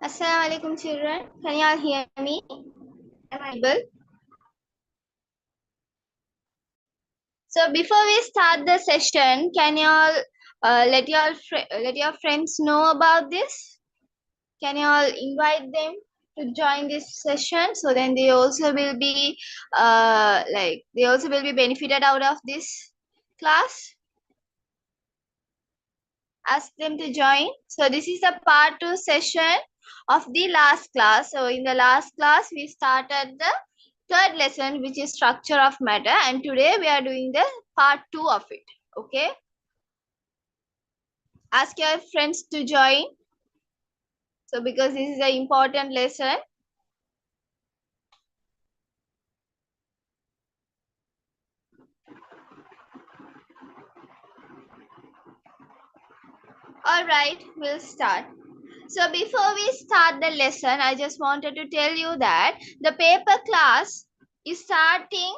Assalamu alaikum children. Can you all hear me? Am I able? So before we start the session, can you all let your friends know about this? Can you all invite them to join this session so then they also will be benefited out of this class? Ask them to join. So this is the part 2 session of the last class. So in the last class we started the third lesson, which is structure of matter, and today we are doing the part 2 of it. Okay, ask your friends to join, so because this is an important lesson. All right, we'll start. So before we start the lesson, I just wanted to tell you that the paper class is starting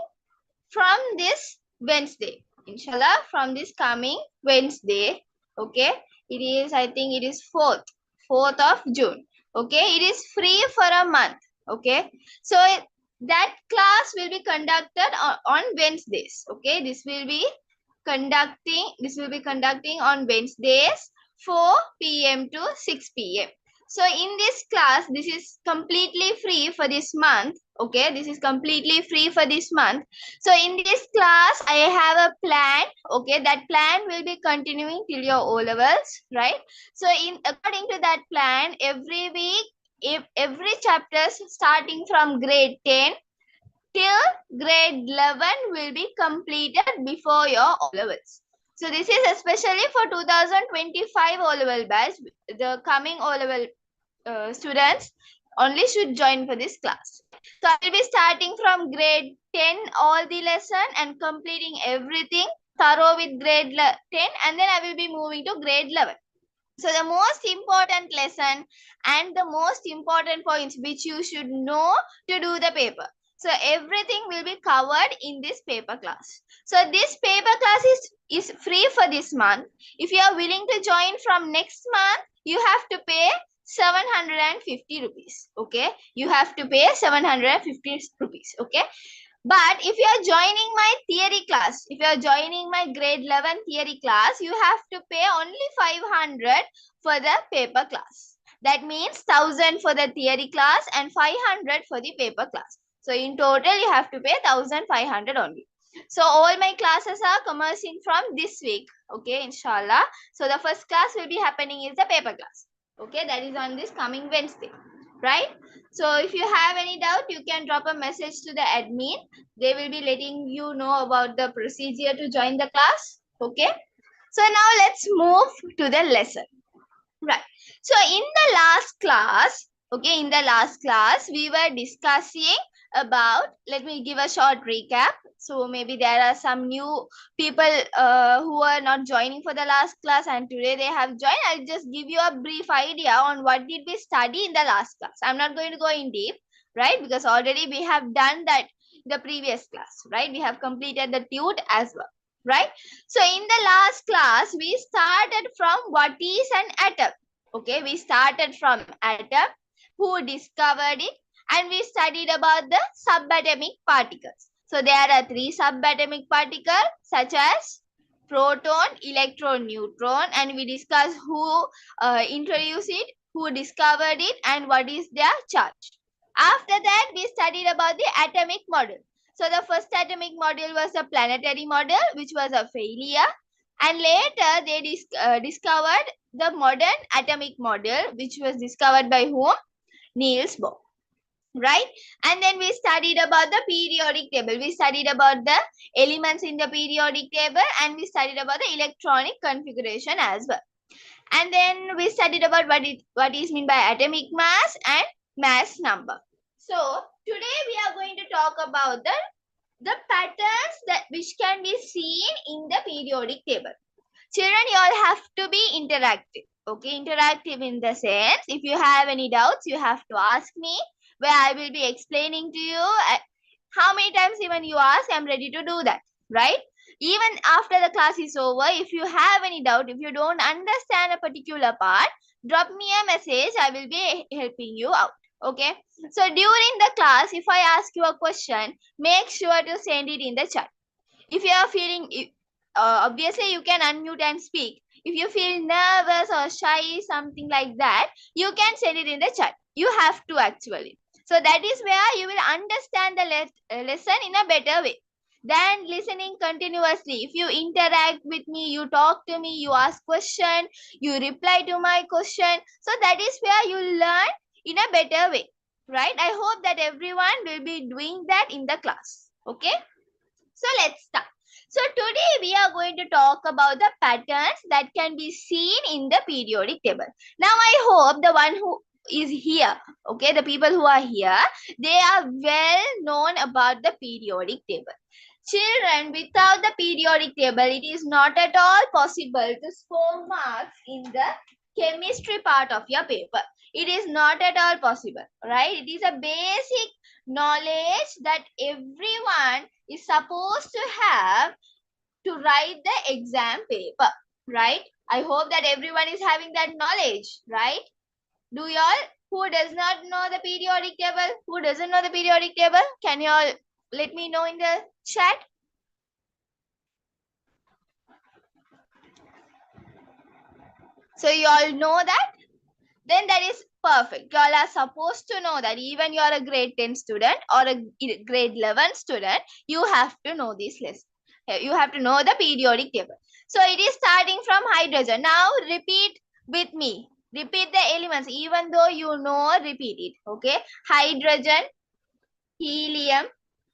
from this Wednesday, inshallah, from this coming Wednesday. Okay, it is, I think it is 4th of June. Okay, it is free for a month. Okay, so that class will be conducted on Wednesdays. Okay, this will be conducting on Wednesdays 4 p.m. to 6 p.m. So in this class, this is completely free for this month. Okay, this is completely free for this month. So in this class, I have a plan. Okay, that plan will be continuing till your O levels, right? So according to that plan, every week, if every chapter starting from grade 10 till grade 11 will be completed before your O levels. So this is especially for 2025 O level batch. The coming O level students only should join for this class. So I will be starting from grade 10 all the lesson and completing everything thorough with grade 10, and then I will be moving to grade 11. So the most important lesson and the most important points which you should know to do the paper. So everything will be covered in this paper class. So this paper class is free for this month. If you are willing to join from next month, you have to pay 750 rupees. Okay, you have to pay 750 rupees. Okay, but if you are joining my theory class, if you are joining my grade 11 theory class, you have to pay only 500 for the paper class. That means 1000 for the theory class and 500 for the paper class. So in total, you have to pay 1500 only. So all my classes are commencing from this week. Okay, inshallah. So the first class will be happening is the paper class. Okay, that is on this coming Wednesday, right? So if you have any doubt, you can drop a message to the admin. They will be letting you know about the procedure to join the class. Okay. So now let's move to the lesson. Right. So in the last class, we were discussing about, let me give a short recap. So maybe there are some new people who are not joining for the last class and today they have joined. I'll just give you a brief idea on what did we study in the last class. I'm not going to go in deep, right? Because already we have done that in the previous class, right? We have completed the TUT as well, right? So in the last class, we started from what is an atom. Okay, we started from atom, who discovered it, and we studied about the subatomic particles. So there are 3 subatomic particles such as proton, electron, neutron, and we discussed who introduced it, who discovered it, and what is their charge. After that, we studied about the atomic model. So the first atomic model was the planetary model, which was a failure. And later, they discovered the modern atomic model, which was discovered by whom? Niels Bohr. Right? And then we studied about the periodic table. We studied about the elements in the periodic table and we studied about the electronic configuration as well. And then we studied about what is meant by atomic mass and mass number. So today we are going to talk about the patterns that which can be seen in the periodic table. Children, you all have to be interactive. Okay, interactive in the sense, if you have any doubts, you have to ask me, where I will be explaining to you. How many times even you ask, I'm ready to do that, right? Even after the class is over, if you have any doubt, if you don't understand a particular part, drop me a message. I will be helping you out. Okay. So during the class, if I ask you a question, make sure to send it in the chat. If you are feeling, obviously you can unmute and speak. If you feel nervous or shy, something like that, you can send it in the chat. You have to actually. So that is where you will understand the lesson in a better way than listening continuously. If you interact with me, you talk to me, you ask question, you reply to my question. So that is where you learn in a better way, right? I hope that everyone will be doing that in the class. Okay. So let's start. So today we are going to talk about the patterns that can be seen in the periodic table. Now I hope the one who is here, okay, the people who are here, they are well known about the periodic table. Children, without the periodic table, it is not at all possible to score marks in the chemistry part of your paper. It is not at all possible, right? It is a basic knowledge that everyone is supposed to have to write the exam paper, right? I hope that everyone is having that knowledge, right? Do y'all, who does not know the periodic table? Who doesn't know the periodic table? Can you all let me know in the chat? So you all know that? Then that is perfect. You all are supposed to know that even you are a grade 10 student or a grade 11 student, you have to know this lesson. You have to know the periodic table. So it is starting from hydrogen. Now repeat with me. Repeat the elements. Even though you know, repeat it. Okay. Hydrogen, helium,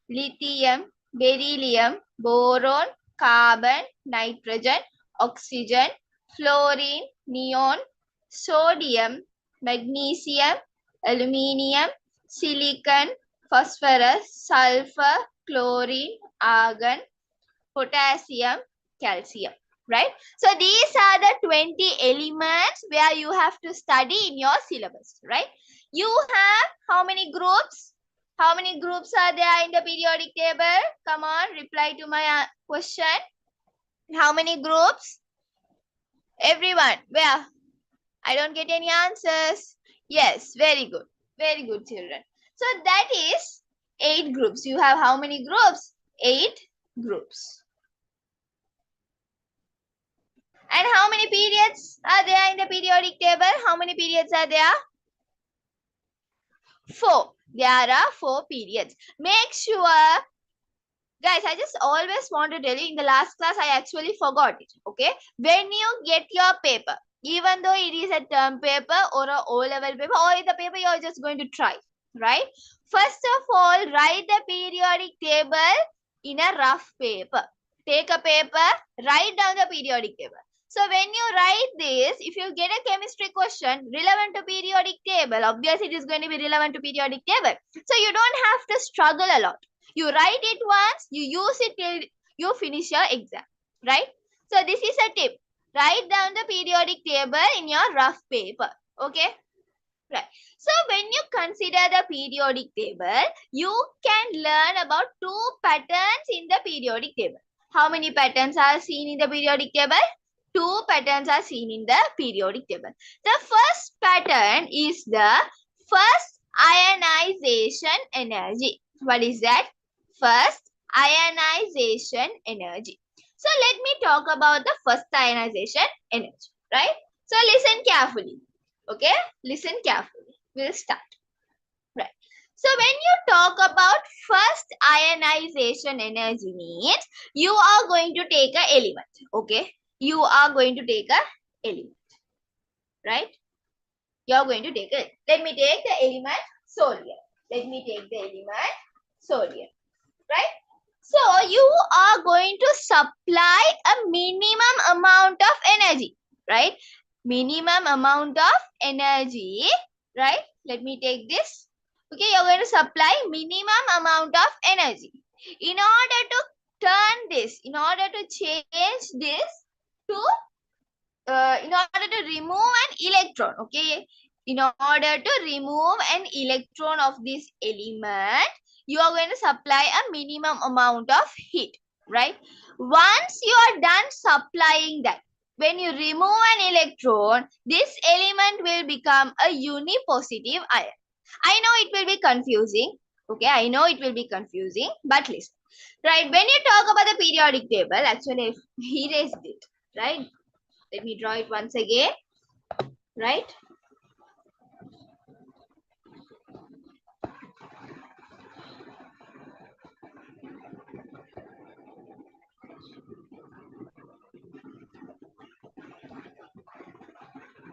lithium, beryllium, boron, carbon, nitrogen, oxygen, fluorine, neon, sodium, magnesium, aluminium, silicon, phosphorus, sulfur, chlorine, argon, potassium, calcium, right? So these are the 20 elements where you have to study in your syllabus, right? You have how many groups? How many groups are there in the periodic table? Come on, reply to my question. How many groups? Everyone, where? I don't get any answers. Yes, very good. Very good, children. So that is 8 groups. You have how many groups? 8 groups. And how many periods are there in the periodic table? How many periods are there? 4. There are 4 periods. Make sure, guys, I just always want to tell you, in the last class, I actually forgot it. Okay. When you get your paper, even though it is a term paper or a O-level paper or the paper you're just going to try, right? First of all, write the periodic table in a rough paper. Take a paper, write down the periodic table. So when you write this, if you get a chemistry question relevant to periodic table, obviously it is going to be relevant to periodic table. So you don't have to struggle a lot. You write it once, you use it till you finish your exam, right? So this is a tip. Write down the periodic table in your rough paper, okay? Right. So when you consider the periodic table, you can learn about 2 patterns in the periodic table. How many patterns are seen in the periodic table? 2 patterns are seen in the periodic table. The first pattern is the first ionization energy. What is that? First ionization energy. So let me talk about the first ionization energy, right? So listen carefully. Okay, listen carefully. We'll start. Right. So when you talk about first ionization energy means you are going to take an element. Okay, you are going to take an element, right? You are going to take it. Let me take the element sodium. Let me take the element sodium, right? So you are going to supply a minimum amount of energy, right? Minimum amount of energy, right? Let me take this. Okay, you're going to supply minimum amount of energy. In order to turn this, in order to change this to, in order to remove an electron, okay? In order to remove an electron of this element, you are going to supply a minimum amount of heat, right? Once you are done supplying that, when you remove an electron, this element will become a unipositive ion. I know it will be confusing. Okay, I know it will be confusing, but listen. Right, when you talk about the periodic table, actually I've erased it. Right, let me draw it once again. Right.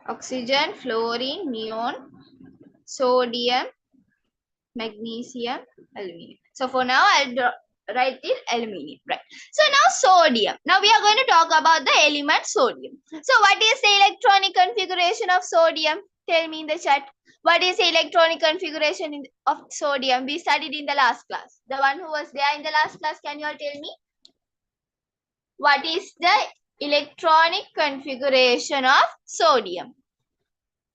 Oxygen, fluorine, neon, sodium, magnesium, aluminium. So for now, I'll write it aluminium. Right. So now sodium. Now we are going to talk about the element sodium. So what is the electronic configuration of sodium? Tell me in the chat. What is the electronic configuration of sodium? We studied in the last class. The one who was there in the last class, can you all tell me? What is the electronic configuration of sodium?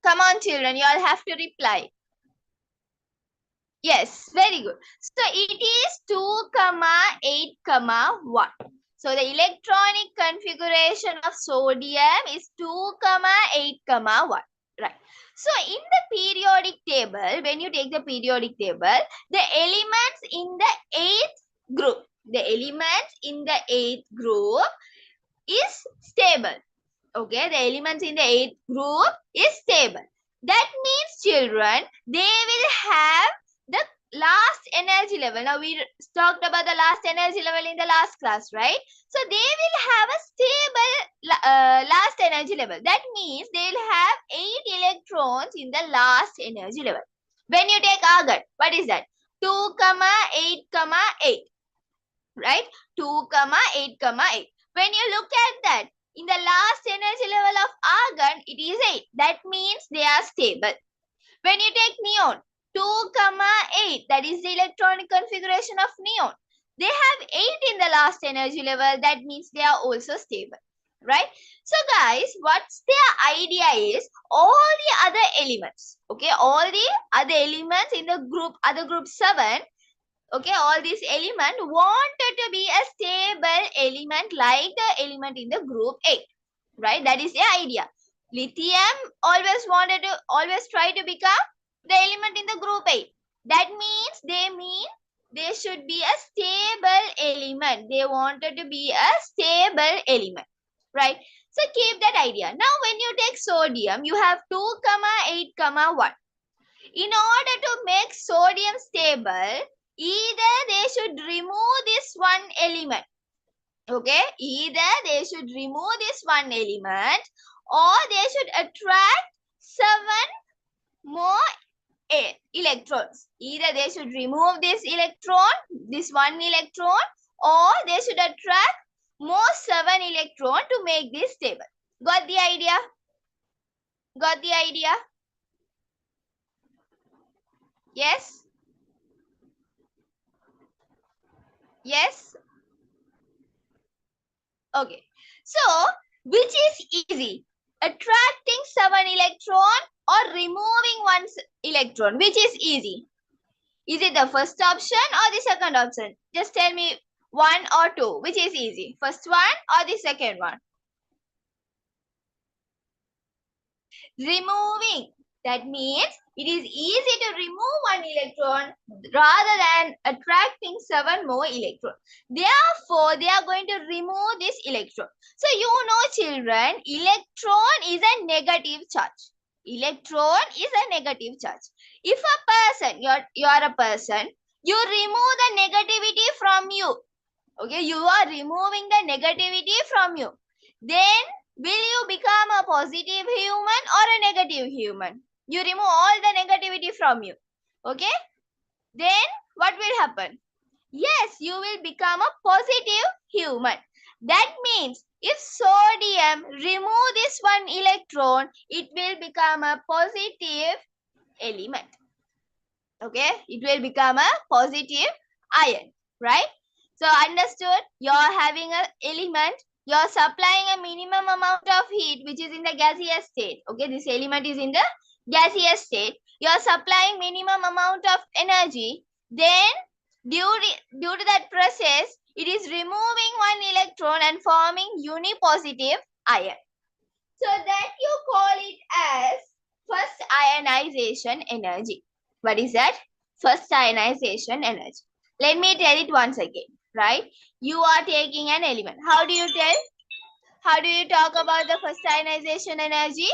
Come on, children, you all have to reply. Yes, very good. So it is 2, 8, 1. So the electronic configuration of sodium is 2, 8, 1. Right. So in the periodic table, when you take the periodic table, the elements in the 8th group, is stable. Okay, the elements in the 8th group is stable. That means, children, they will have the last energy level. Now we talked about the last energy level in the last class, right? So they will have a stable last energy level. That means they will have 8 electrons in the last energy level. When you take argon, what is that? 2, 8, 8. Right? 2, 8, 8. When you look at that, in the last energy level of argon, it is 8. That means they are stable. When you take neon, 2, 8, that is the electronic configuration of neon. They have 8 in the last energy level. That means they are also stable. Right? So guys, what's their idea is all the other elements, okay, all the other elements in the group, other group 7, okay, all these elements wanted to be a stable element like the element in the group 8. Right? That is the idea. Lithium always try to become the element in the group 8. That means they should be a stable element. They wanted to be a stable element. Right? So keep that idea. Now when you take sodium, you have 2, 8, 1. In order to make sodium stable, either they should remove this one element. Okay, either they should remove this one element or they should attract 7 more electrons. Either they should remove this electron, this one electron, or they should attract more 7 electron to make this stable. Got the idea? Got the idea? Yes? Yes? Okay. So, which is easy? Attracting 7 electron or removing 1 electron? Which is easy? Is it the first option or the second option? Just tell me 1 or 2. Which is easy? First one or the second one? Removing. That means it is easy to remove 1 electron rather than attracting 7 more electrons. Therefore, they are going to remove this electron. So, you know, children, electron is a negative charge. Electron is a negative charge. If a person, you are a person, you remove the negativity from you. Okay, you are removing the negativity from you. Then, will you become a positive human or a negative human? You remove all the negativity from you. Okay? Then what will happen? Yes, you will become a positive human. That means if sodium remove this one electron, it will become a positive element. Okay? It will become a positive ion. Right? So understood? You are having an element. You are supplying a minimum amount of heat which is in the gaseous state. Okay, this element is in the gaseous state. You are supplying minimum amount of energy. Then due to that process, it is removing 1 electron and forming unipositive ion. So that you call it as first ionization energy. What is that? First ionization energy. Let me tell it once again, right? You are taking an element. How do you tell? How do you talk about the first ionization energy?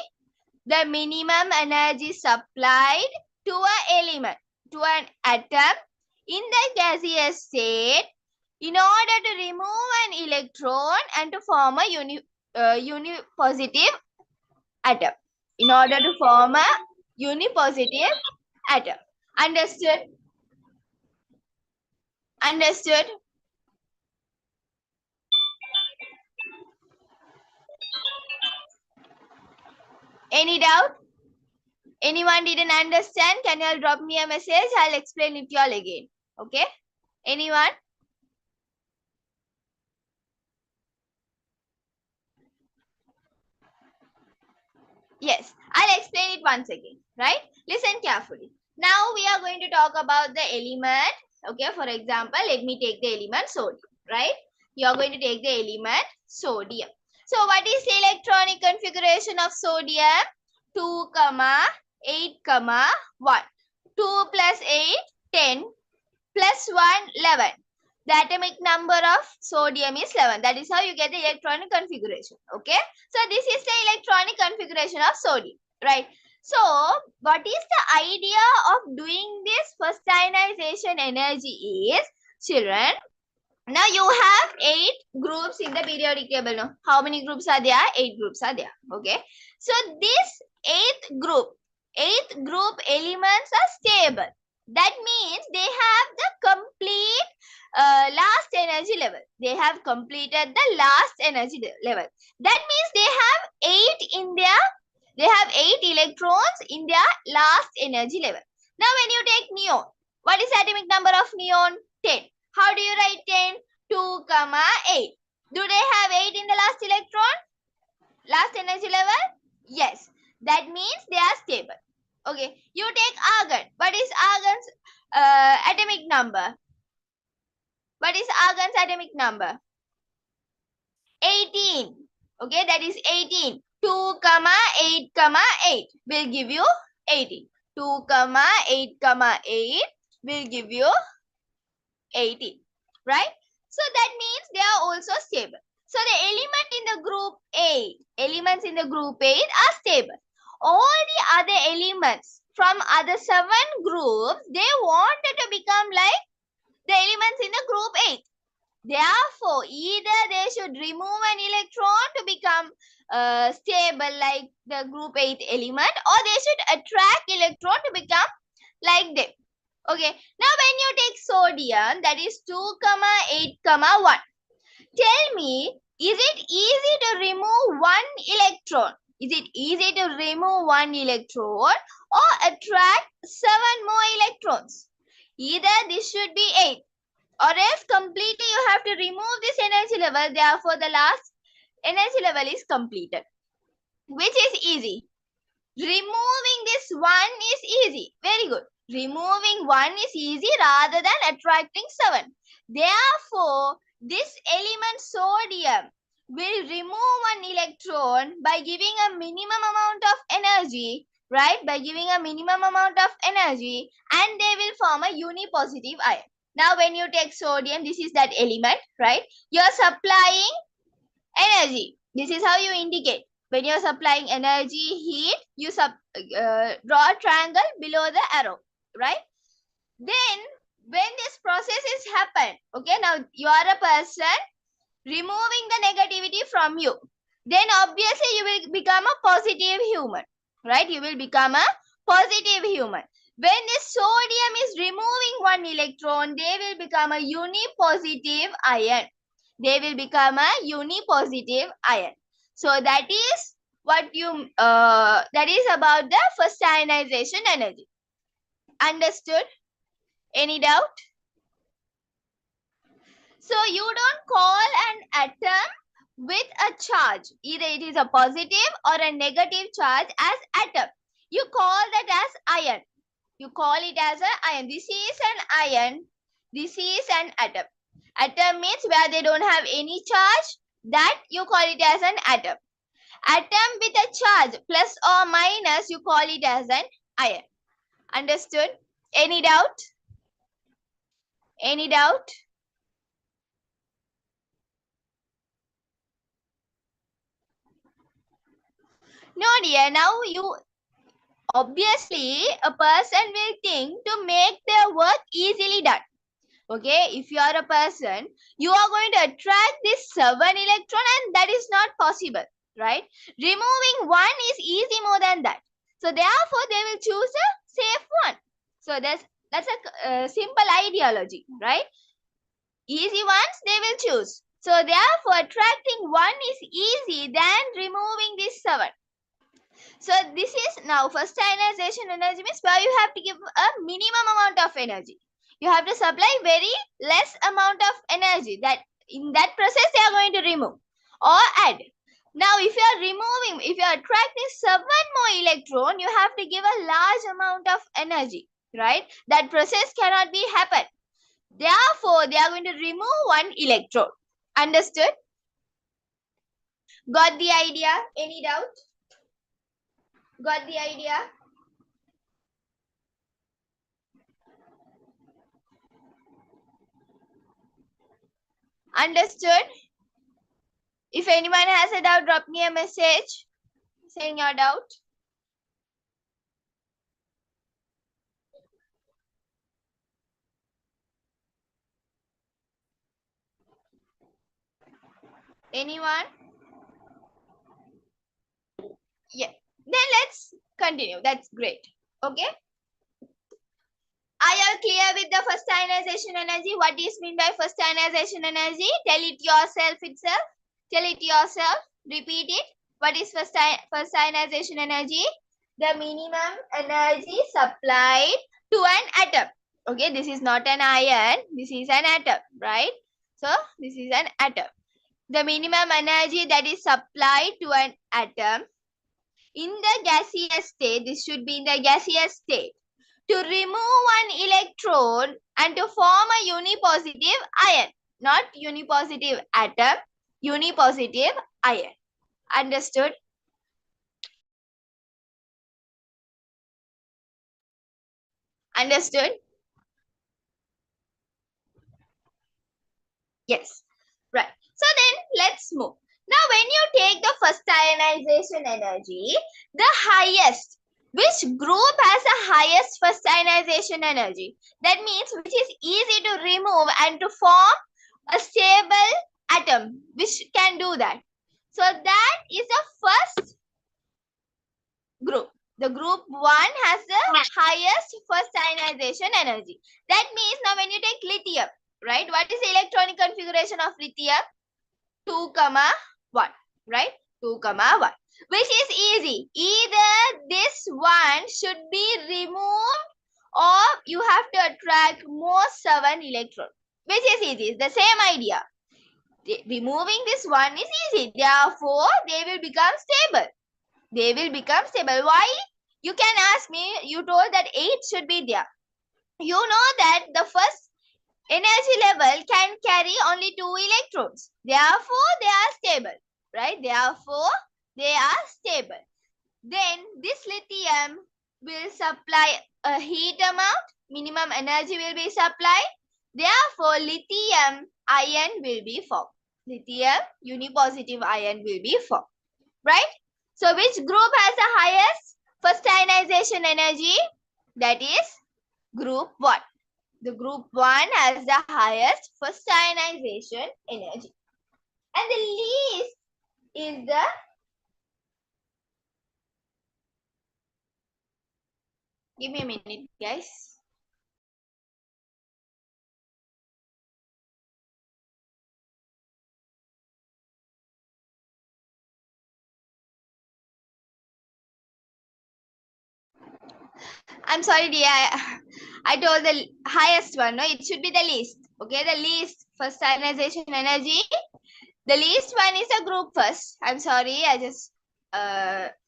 The minimum energy supplied to an element, to an atom in the gaseous state in order to remove an electron and to form a unipositive atom. In order to form a unipositive atom. Understood? Understood? Any doubt? Anyone didn't understand? Can you all drop me a message? I'll explain it to you all again. Okay? Anyone? Yes, I'll explain it once again, right? Listen carefully. Now we are going to talk about the element. Okay, for example, let me take the element sodium, right? You are going to take the element sodium. So what is the electronic configuration of sodium? 2, 8, 1. 2 plus 8, 10 plus 1, 11. The atomic number of sodium is 11. That is how you get the electronic configuration. Okay. So this is the electronic configuration of sodium. Right. So what is the idea of doing this first ionization energy is, children, now you have 8 groups in the periodic table. No? How many groups are there? 8 groups are there. Okay. So this 8th group elements are stable. That means they have the complete last energy level. They have completed the last energy level. That means they have 8 electrons in their last energy level. Now when you take neon, what is the atomic number of neon? 10. How do you write 10? 2, 8. Do they have 8 in the last electron? Last energy level? Yes. That means they are stable. Okay. You take argon. What is argon's atomic number? What is argon's atomic number? 18. Okay, that is 18. 2, 8, 8 will give you 18. 2, 8, 8 will give you 18. Right? So that means they are also stable. So the elements in the group 8 are stable. All the other elements from other 7 groups, they wanted to become like the elements in the group 8. Therefore, either they should remove an electron to become stable like the group 8 element, or they should attract electron to become like them. Okay. Now, when you take sodium, that is 2, 8, 1. Tell me, is it easy to remove one electron? Is it easy to remove one electron or attract 7 more electrons? Either this should be 8 or else completely you have to remove this energy level. Therefore, the last energy level is completed. Which is easy? Removing this 1 is easy. Very good. Removing 1 is easy rather than attracting 7. Therefore, this element sodium will remove one electron by giving a minimum amount of energy, right? By giving a minimum amount of energy, and they will form a unipositive ion. Now, when you take sodium, this is that element, right? You are supplying energy. This is how you indicate. When you are supplying energy, heat, you draw a triangle below the arrow, right? Then, when this process is happened, okay, now you are a person removing the negativity from you. Then obviously you will become a positive human, right? You will become a positive human. When this sodium is removing one electron, they will become a unipositive ion. They will become a unipositive ion. So that is what you that is about the first ionization energy. Understood? Any doubt? So you don't call an atom with a charge. Either it is a positive or a negative charge as atom. You call that as ion. You call it as an ion. This is an ion. This is an atom. Atom means where they don't have any charge. That you call it as an atom. Atom with a charge plus or minus, you call it as an ion. Understood? Any doubt? Any doubt? No, dear. Now you obviously a person will think to make their work easily done. Okay, if you are a person, you are going to attract this 7 electron and that is not possible, right? Removing one is easy more than that. So therefore, they will choose a safe one. So that's a simple ideology, right? Easy ones they will choose. So therefore, attracting one is easy than removing this 7. So this is now first ionization energy means where you have to give a minimum amount of energy. You have to supply very less amount of energy that in that process they are going to remove or add. Now if you are removing, if you are attracting 7 more electron, you have to give a large amount of energy, right? That process cannot be happen. Therefore, they are going to remove 1 electron. Understood? Got the idea? Any doubt? Got the idea? Understood? If anyone has a doubt, drop me a message saying your doubt. Anyone? Yeah. Then let's continue. That's great. Okay. Are you all clear with the first ionization energy? What is mean by first ionization energy? Tell it yourself itself. Tell it yourself. Repeat it. What is first ionization energy? The minimum energy supplied to an atom. Okay, this is not an ion. This is an atom, right? So this is an atom. The minimum energy that is supplied to an atom in the gaseous state, this should be in the gaseous state, to remove one electron and to form a unipositive ion. Not unipositive atom, unipositive ion. Understood? Understood? Yes. Right. So then let's move. Now when you take the first ionization energy, the highest, which group has the highest first ionization energy? That means which is easy to remove and to form a stable atom, which can do that. So that is the first group. The group 1 has the highest first ionization energy. That means now when you take lithium, right? What is the electronic configuration of lithium? 2, 1, right? 2, 1. Which is easy. Either this one should be removed or you have to attract more 7 electrons. Which is easy. It's the same idea. Removing this one is easy. Therefore, they will become stable. They will become stable. Why? You can ask me. You told that 8 should be there. You know that the first energy level can carry only 2 electrons. Therefore, they are stable, right? Therefore, they are stable. Then this lithium will supply a heat amount. Minimum energy will be supplied. Therefore, lithium ion will be formed. Lithium unipositive ion will be formed, right? So, which group has the highest first ionization energy? That is group 1. The group 1 has the highest first ionization energy. And the least is the give me a minute, guys. I'm sorry, dear. I told the highest one. No, it should be the least. Okay, the least first ionization energy. The least one is a group first. I'm sorry. I just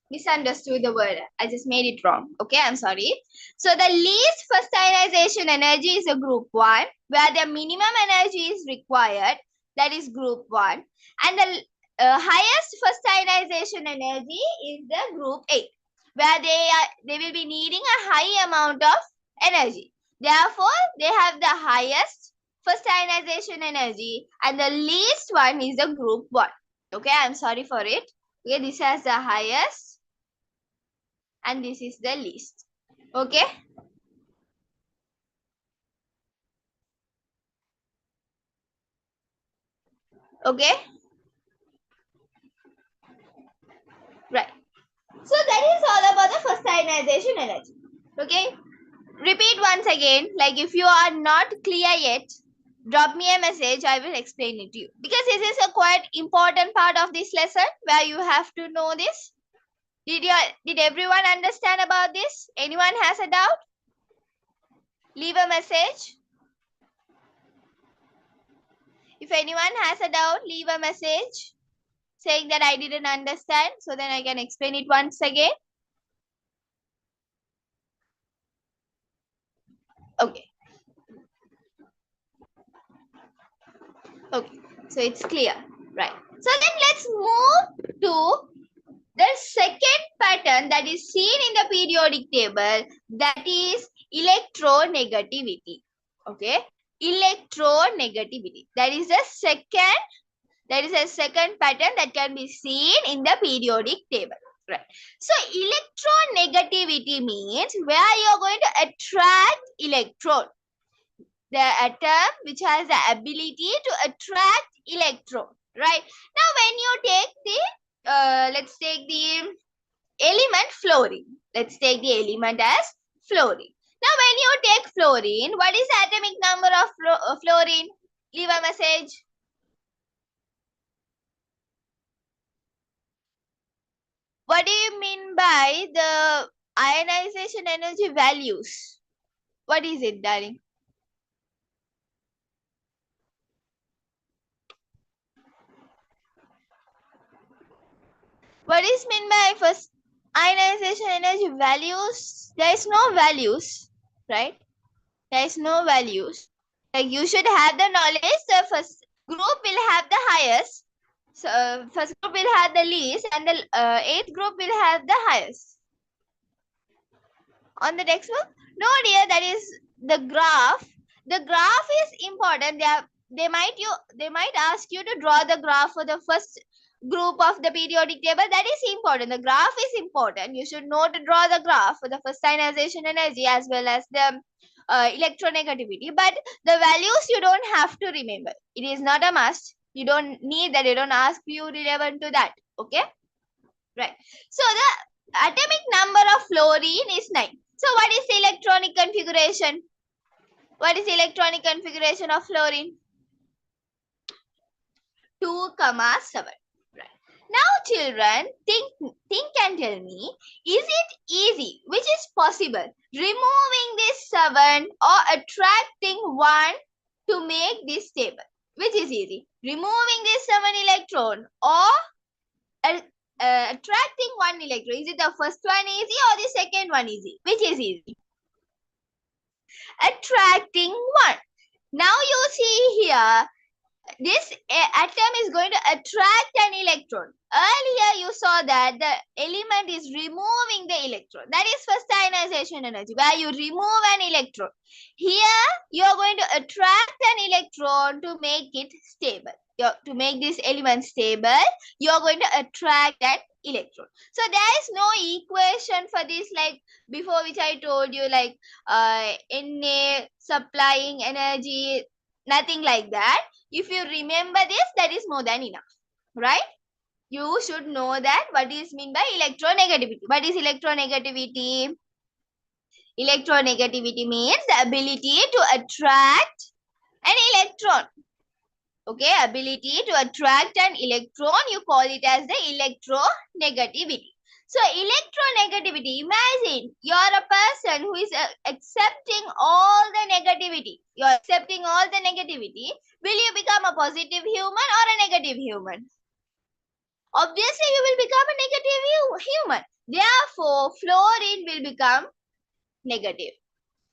misunderstood the word. I just made it wrong. Okay, I'm sorry. So the least first ionization energy is a group 1, where the minimum energy is required. That is group 1. And the highest first ionization energy is the group 8, where they will be needing a high amount of energy. Therefore, they have the highest first ionization energy, and the least one is the group 1. Okay, I'm sorry for it. Okay, this has the highest and this is the least. Okay. Okay. Right. So that is all about the first ionization energy. Okay. Repeat once again. Like if you are not clear yet, drop me a message. I will explain it to you. Because this is a quite important part of this lesson where you have to know this. Did everyone understand about this? Anyone has a doubt? Leave a message. If anyone has a doubt, leave a message saying that I didn't understand, so then I can explain it once again. Okay. Okay. So it's clear. Right. So then let's move to the second pattern that is seen in the periodic table, that is electronegativity. Okay. Electronegativity. That is a second pattern that can be seen in the periodic table. Right. So electronegativity means where you are going to attract electron. The atom which has the ability to attract electron. Right. Now when you take the, let's take the element fluorine. Let's take the element as fluorine. Now when you take fluorine, what is the atomic number of fluorine? Leave a message. What do you mean by the ionization energy values? What is it, darling? What is meant by first ionization energy values? There is no values, right? There is no values. Like you should have the knowledge. The first group will have the highest. So first group will have the least, and the eighth group will have the highest. On the textbook? No, dear. That is the graph. The graph is important. They might ask you to draw the graph for the first group of the periodic table. That is important. The graph is important. You should know to draw the graph for the first ionization energy as well as the electronegativity. But the values you don't have to remember. It is not a must. You don't need that. They don't ask you relevant to that. Okay? Right. So the atomic number of fluorine is 9. So what is the electronic configuration? What is the electronic configuration of fluorine? 2, 7. Right. Now children, think and tell me, is it easy, which is possible, removing this 7 or attracting 1 to make this table? Which is easy? Removing this 7 electron or attracting 1 electron. Is it the first one easy or the second one easy? Which is easy? Attracting 1. Now you see here, this atom is going to attract an electron. Earlier you saw that the element is removing the electron. That is first ionization energy, where you remove an electron. Here you are going to attract an electron to make it stable. To make this element stable, you are going to attract that electron. So there is no equation for this, like before, which I told you, like Na supplying energy, nothing like that. If you remember this, that is more than enough, right? You should know that what is meant by electronegativity. What is electronegativity? Electronegativity means the ability to attract an electron. Okay, ability to attract an electron, you call it as the electronegativity. So electronegativity, imagine you are a person who is accepting all the negativity. You are accepting all the negativity. Will you become a positive human or a negative human? Obviously, you will become a negative human. Therefore, fluorine will become negative.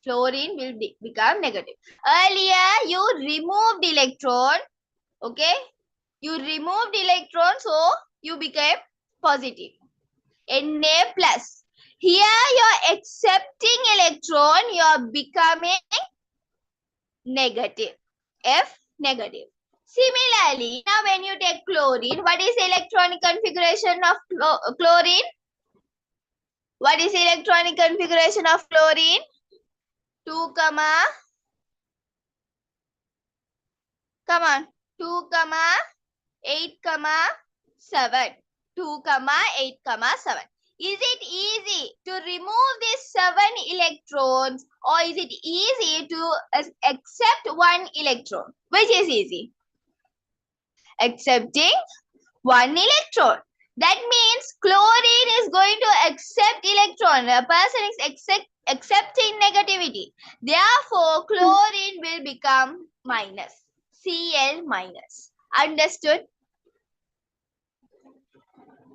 Fluorine will become negative. Earlier, you removed electron. Okay. You removed electron, so you became positive. Na plus. Here you're accepting electron, you're becoming negative. F negative. Similarly, now when you take chlorine, what is the electronic configuration of chlorine? What is the electronic configuration of chlorine? 2, come on. 2, 8, 7. 2, 8, 7. Is it easy to remove these 7 electrons, or is it easy to accept 1 electron? Which is easy? Accepting 1 electron. That means chlorine is going to accept electron. A person is accepting negativity. Therefore, chlorine will become minus. Cl minus. Understood?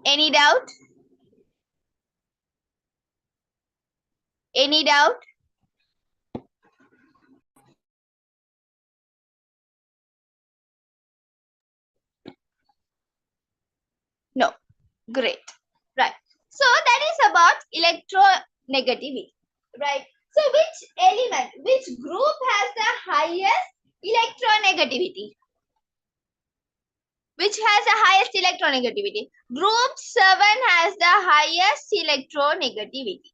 Any doubt? Any doubt? No. Great. Right. So that is about electronegativity. Right. So which element, which group has the highest electronegativity? Which has the highest electronegativity? Group 7 has the highest electronegativity.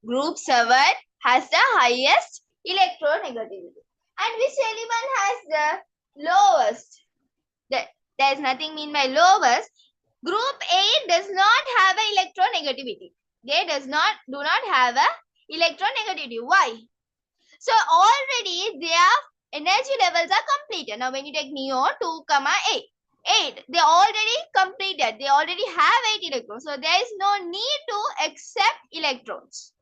Group 7 has the highest electronegativity. And which element has the lowest? There is nothing mean by lowest. Group 8 does not have an electronegativity. They do not have a electronegativity. Why? So already their energy levels are completed. Now when you take neon 2, 8, they already completed. They already have 8 electrons. So there is no need to accept electrons.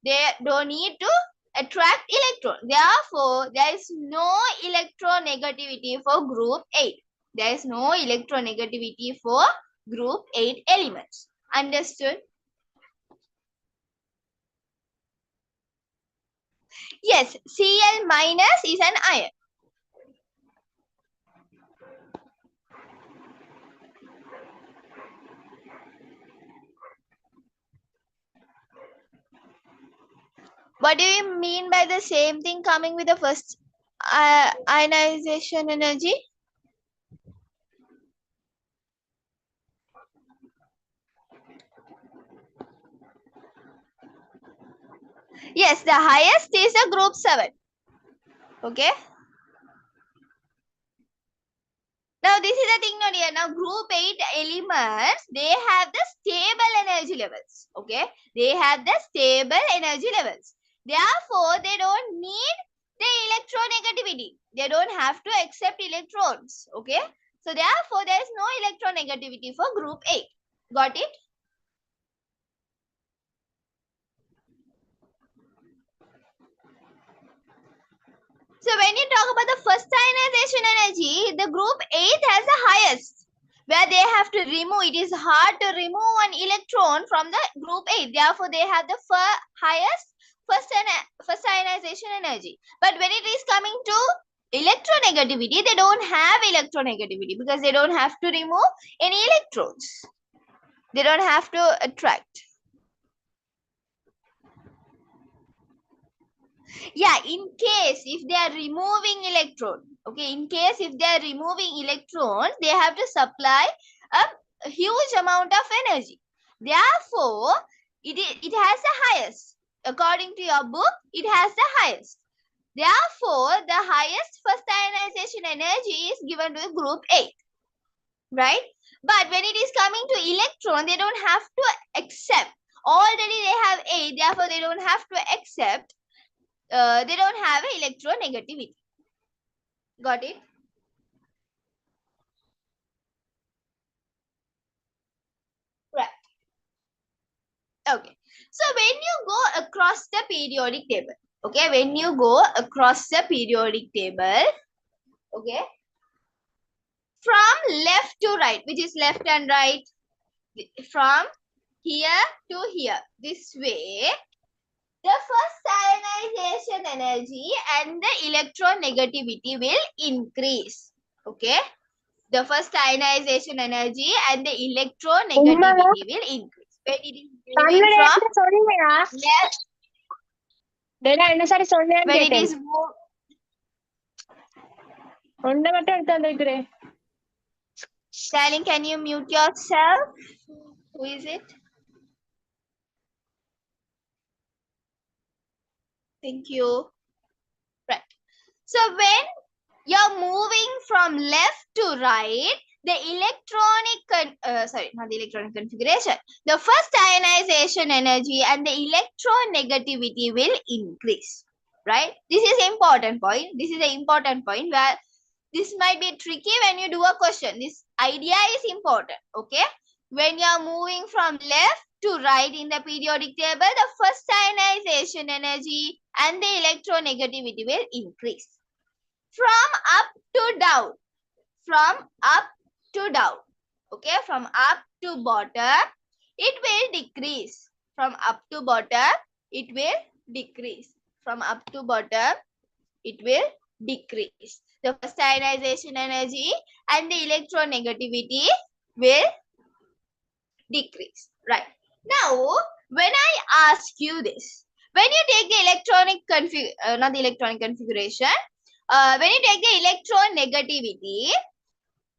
They don't need to attract electrons. Therefore, there is no electronegativity for group 8. There is no electronegativity for group 8 elements. Understood? Yes, Cl minus is an ion. What do you mean by the same thing coming with the first ionization energy? Yes, the highest is a group 7. Okay. Now this is the thing not here. Now group 8 elements, they have the stable energy levels. Okay. They have the stable energy levels. Therefore, they don't need the electronegativity. They don't have to accept electrons. Okay. So therefore, there is no electronegativity for group 8. Got it? So when you talk about the first ionization energy, the group 8 has the highest, where they have to remove. It is hard to remove one electron from the group 8. Therefore, they have the highest first ionization energy. But when it is coming to electronegativity, they don't have electronegativity because they don't have to remove any electrons. They don't have to attract. Yeah, in case if they are removing electron, okay, in case if they are removing electrons, they have to supply a huge amount of energy. Therefore, it has the highest. According to your book, it has the highest. Therefore, the highest first ionization energy is given to group 8. Right? But when it is coming to electron, they don't have to accept. Already they have 8, therefore they don't have to accept. They don't have electronegativity. Got it? Right. Okay. So when you go across the periodic table, okay, when you go across the periodic table, okay, from left to right, which is left and right, from here to here, this way, the first ionization energy and the electronegativity will increase. Okay. The first ionization energy and the electronegativity will increase. When it is moving from left, when it is Darling, can you mute yourself? Who is it? Thank you. Right. So when you're moving from left to right, the not the electronic configuration. The first ionization energy and the electronegativity will increase. Right? This is important point. This is an important point where this might be tricky when you do a question. This idea is important. Okay? When you're moving from left to right in the periodic table, the first ionization energy and the electronegativity will increase. From up to down. From up to down. Okay, from up to bottom, it will decrease. From up to bottom, it will decrease. From up to bottom, it will decrease. The first ionization energy and the electronegativity will decrease. Right. Now, when I ask you this, when you take the not the electronic configuration, when you take the electronegativity,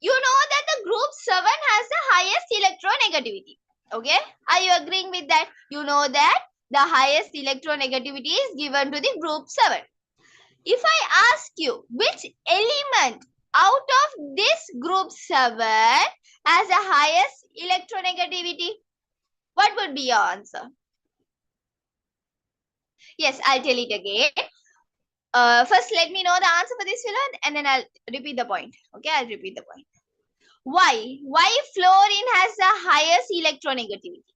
you know that the group 7 has the highest electronegativity. Okay? Are you agreeing with that? You know that the highest electronegativity is given to the group 7. If I ask you which element out of this group 7 has the highest electronegativity, what would be your answer? Yes, I'll tell it again. First, let me know the answer for this fellow and then I'll repeat the point. Okay, I'll repeat the point. Why? Why fluorine has the highest electronegativity?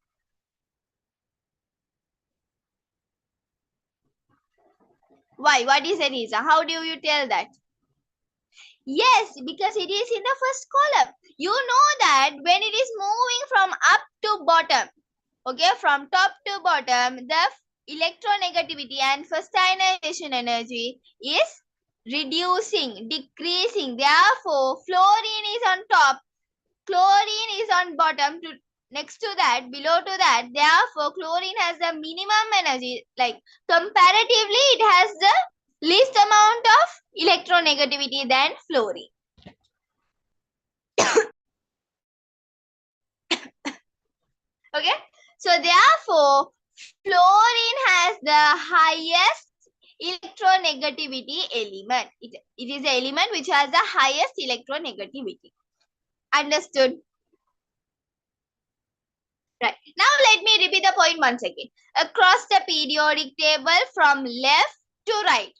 Why? What is the reason? How do you tell that? Yes, because it is in the first column. You know that when it is moving from up to bottom, okay, from top to bottom, the electronegativity and first ionization energy is reducing, decreasing. Therefore, fluorine is on top, chlorine is on bottom, to next to that, below to that. Therefore, chlorine has the minimum energy, like comparatively it has the least amount of electronegativity than fluorine. Okay, so therefore fluorine has the highest electronegativity element. It is the element which has the highest electronegativity. Understood? Right. Now let me repeat the point once again. Across the periodic table from left to right.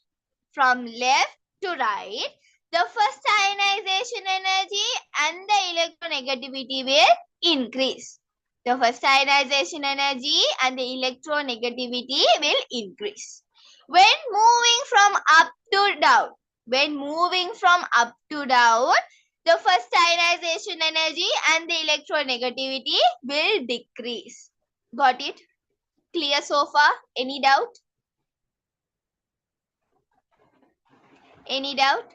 From left to right, the first ionization energy and the electronegativity will increase. The first ionization energy and the electronegativity will increase. When moving from up to down, the first ionization energy and the electronegativity will decrease. Got it? Clear so far? Any doubt? Any doubt?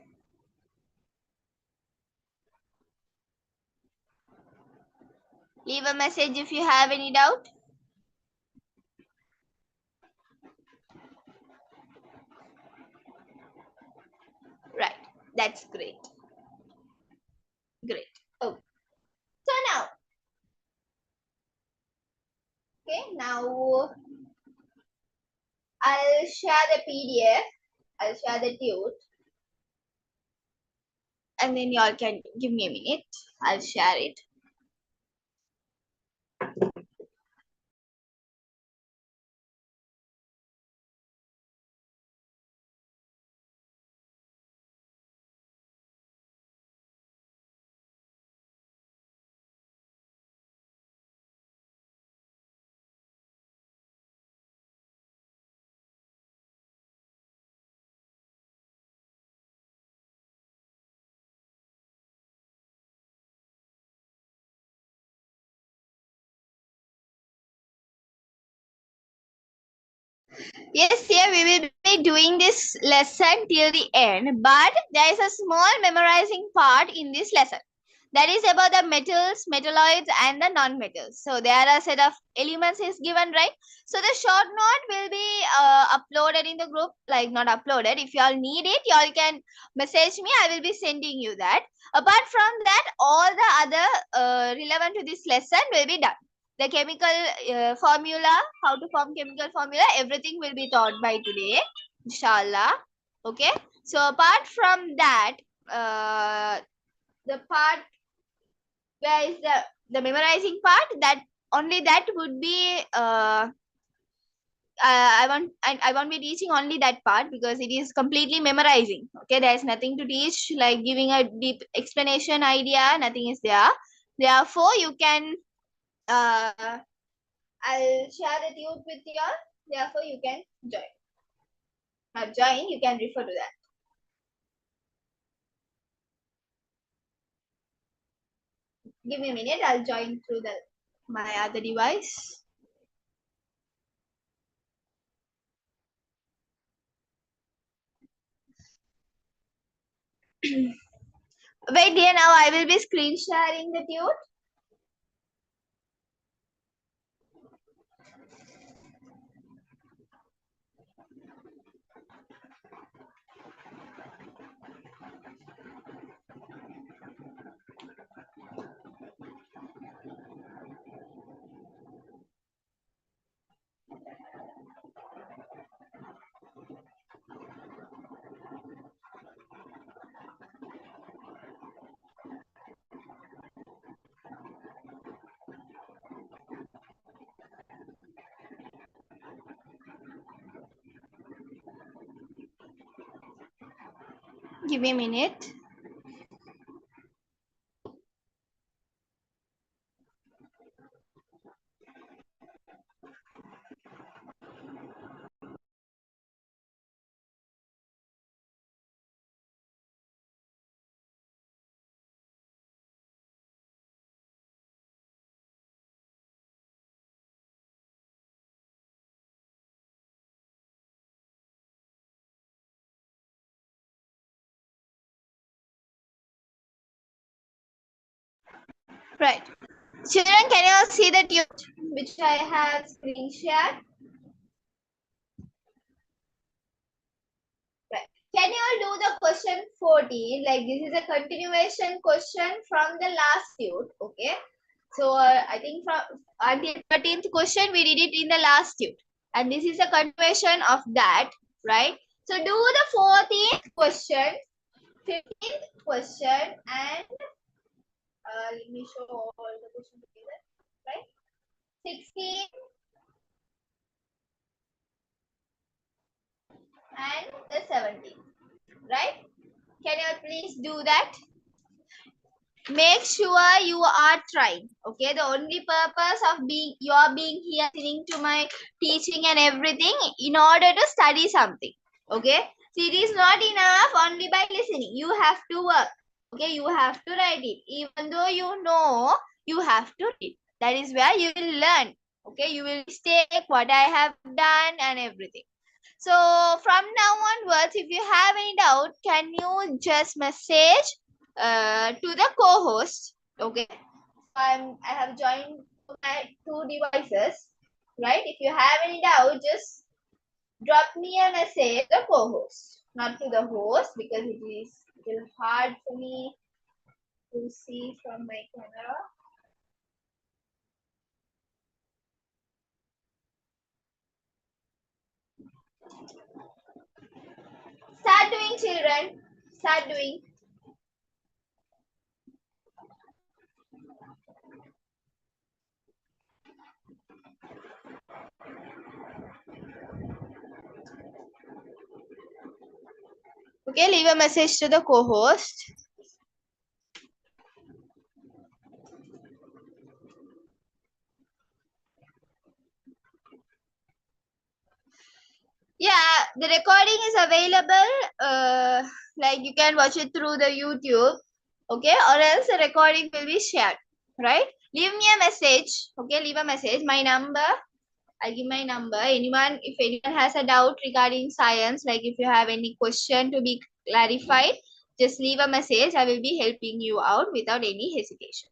Leave a message if you have any doubt. Right. That's great. Great. Okay. So now, okay, now I'll share the PDF. I'll share the tute. And then y'all can give me a minute. I'll share it. Yes, here we will be doing this lesson till the end, but there is a small memorizing part in this lesson. That is about the metals, metalloids, and the non-metals. So there are a set of elements is given, right? So the short note will be uploaded in the group, like not uploaded. If you all need it, you all can message me. I will be sending you that. Apart from that, all the other relevant to this lesson will be done. The chemical formula, how to form chemical formula, everything will be taught by today, inshallah. Okay. So apart from that, the part where is the memorizing part, that only that would be I won't be teaching only that part because it is completely memorizing. Okay, there is nothing to teach, like giving a deep explanation idea, nothing is there. Therefore you can I'll share the tube with you all. Therefore you can join. Not join, you can refer to that. Give me a minute, I'll join through my other device. Wait here, now I will be screen sharing the tube. Give me a minute. Right. Children, can you all see the tube which I have screen shared? Right. Can you all do the question 14? Like this is a continuation question from the last tube. Okay. So I think from until 13th question we did it in the last tube. And this is a continuation of that. Right. So do the 14th question, 15th question, and let me show all the questions together. Right. 16 and the 17th. Right. Can you please do that? Make sure you are trying. Okay, the only purpose of being here listening to my teaching and everything in order to study something. Okay, so it is not enough only by listening. You have to work. Okay, you have to write it. Even though you know, you have to read. That is where you will learn. Okay, you will mistake what I have done and everything. So from now onwards, if you have any doubt, can you just message to the co-host? Okay, I have joined my two devices, right? If you have any doubt, just drop me a message to the co-host, not to the host, because it is a little hard for me to see from my camera. Start doing, children. Start doing. Okay, leave a message to the co-host. Yeah, the recording is available. Like you can watch it through the YouTube, okay, or else the recording will be shared, right? Leave me a message, okay? Leave a message. My number, I'll give my number. Anyone, if anyone has a doubt regarding science, like if you have any question to be clarified, just leave a message. I will be helping you out without any hesitation.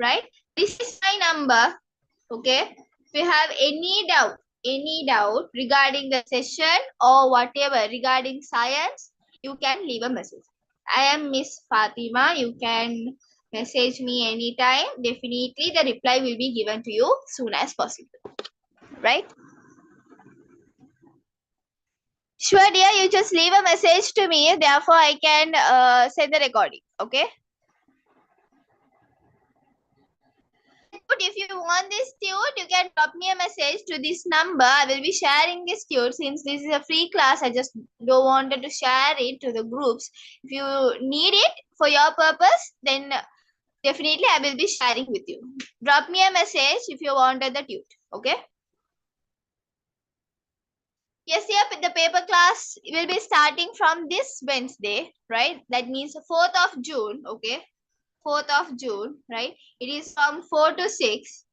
Right? This is my number. Okay. If you have any doubt regarding the session or whatever regarding science, you can leave a message. I am Miss Fatima. You can message me anytime. Definitely the reply will be given to you soon as possible. Right? Sure, dear. You just leave a message to me. Therefore, I can send the recording. Okay? If you want this tute, you can drop me a message to this number. I will be sharing this tute since this is a free class. I just don't wanted to share it to the groups. If you need it for your purpose, then definitely I will be sharing with you. Drop me a message if you wanted the tute. Okay? Yes, yep. The paper class will be starting from this Wednesday, right? That means 4th of June. Okay? 4th of June, right? It is from 4 to 6.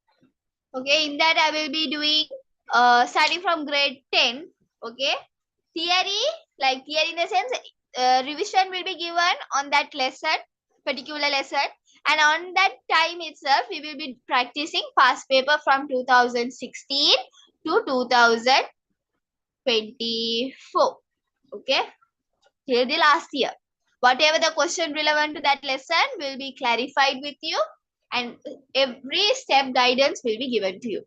Okay, in that I will be doing starting from grade 10. Okay, theory, like theory in the sense revision will be given on that lesson, particular lesson, and on that time itself we will be practicing past paper from 2016 to 2024. Okay, till the last year. Whatever the question relevant to that lesson will be clarified with you, and every step guidance will be given to you.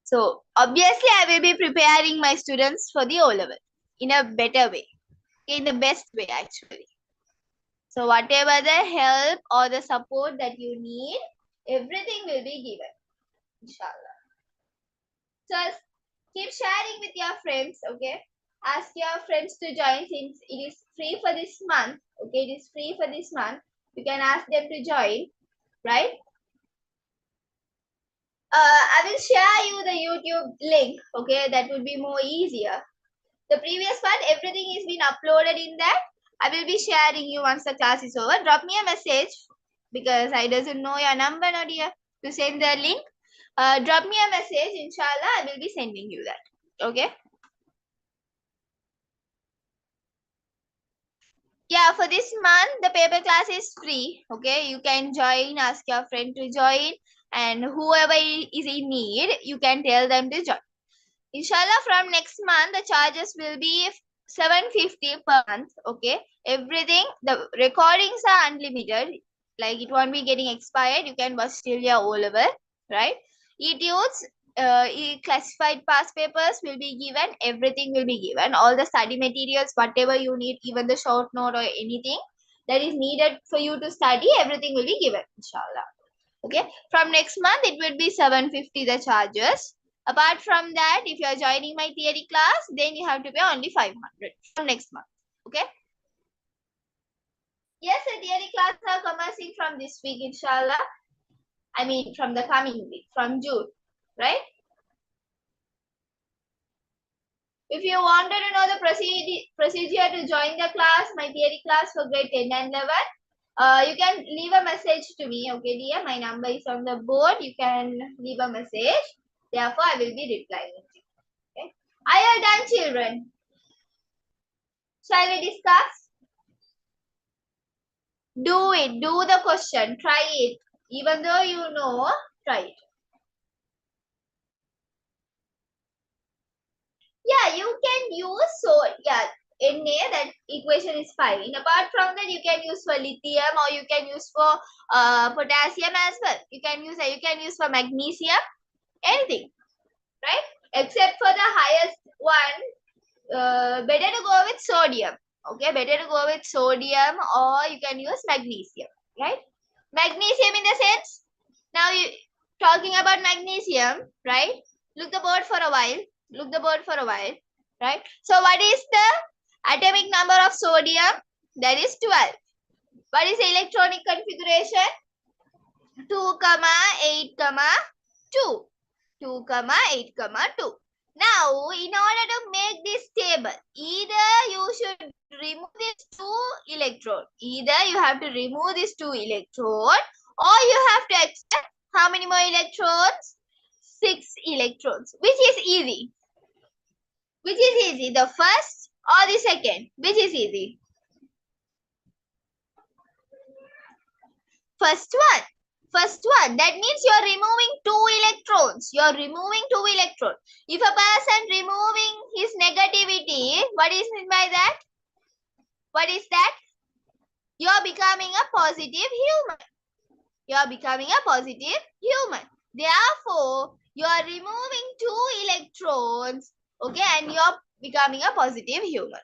So obviously I will be preparing my students for the O-level in a better way, in the best way actually. So whatever the help or the support that you need, everything will be given, inshallah. So keep sharing with your friends, okay? Ask your friends to join since it is free for this month, okay? It is free for this month. You can ask them to join, right? I will share you the YouTube link, okay? That would be more easier. The previous part, everything is been uploaded in that. I will be sharing you once the class is over. Drop me a message because I doesn't know your number, no dear, to send the link. Drop me a message, inshallah, I will be sending you that. Okay? Yeah, for this month, the paper class is free. Okay? You can join, ask your friend to join, and whoever is in need, you can tell them to join. Inshallah, from next month, the charges will be 750 per month. Okay, everything, the recordings are unlimited. Like it won't be getting expired. You can watch till your O-level, right? E-tutes, classified past papers will be given. Everything will be given. All the study materials, whatever you need, even the short note or anything that is needed for you to study, everything will be given. Inshallah. Okay, from next month it will be 750 the charges. Apart from that, if you are joining my theory class, then you have to pay only 500 from next month. Okay. Yes, the theory class are commencing from this week, inshallah. I mean, from the coming week, from June, right? If you wanted to know the procedure to join the class, my theory class for grade 10 and 11, you can leave a message to me, okay, dear? My number is on the board. You can leave a message. Therefore, I will be replying to you. Okay. Are you done, children? Shall we discuss? Do it. Do the question. Try it. Even though you know, try it. Yeah, you can use, so yeah, Na, that equation is fine. Apart from that, you can use for lithium or you can use for potassium as well. You can use for magnesium, anything, right? Except for the highest one, better to go with sodium. Okay, better to go with sodium or you can use magnesium, right? Magnesium in the sense, now you talking about magnesium, right? Look the board for a while. Look the board for a while, right? So what is the atomic number of sodium? That is 12. What is the electronic configuration? 2, 8, 2. 2, 8, 2. Now, in order to make this table, either you should remove these 2 electrons. Either you have to remove these 2 electrons or you have to accept how many more electrons? 6 electrons. Which is easy? Which is easy? The first or the second? Which is easy? First one. First one. That means you are removing 2 electrons. You are removing 2 electrons. If a person removing his negativity, what is meant by that? What is that? You are becoming a positive human. You are becoming a positive human. Therefore, you are removing 2 electrons. Okay, and you are becoming a positive human.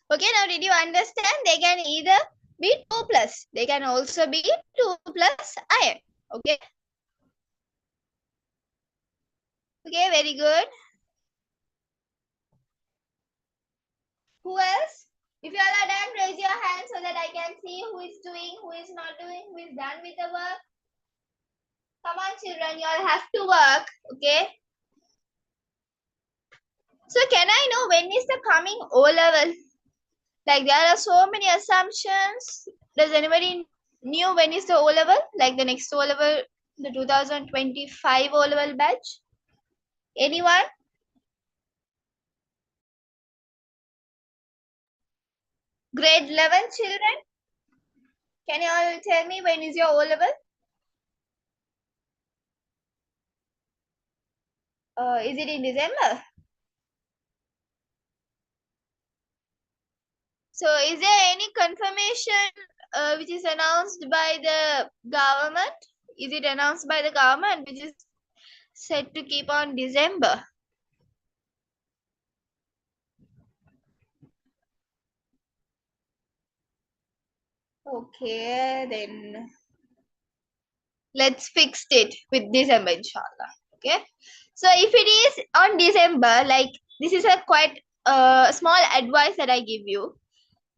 Okay, now did you understand? They can either be 2 plus. They can also be 2 plus iron. Okay. Okay, very good. Who else? If you all are done, raise your hand so that I can see who is doing, who is not doing, who is done with the work. Come on, children, you all have to work. Okay. So can I know when is the coming O level? Like there are so many assumptions. Does anybody knew when is the O level? Like the next O level, the 2025 O level batch? Anyone? Grade 11 children? Can you all tell me when is your O level? Is it in December? So is there any confirmation which is announced by the government? Is it announced by the government which is set to keep on December? Okay, then let's fix it with December, inshallah. Okay. So if it is on December, like this is a quite small advice that I give you.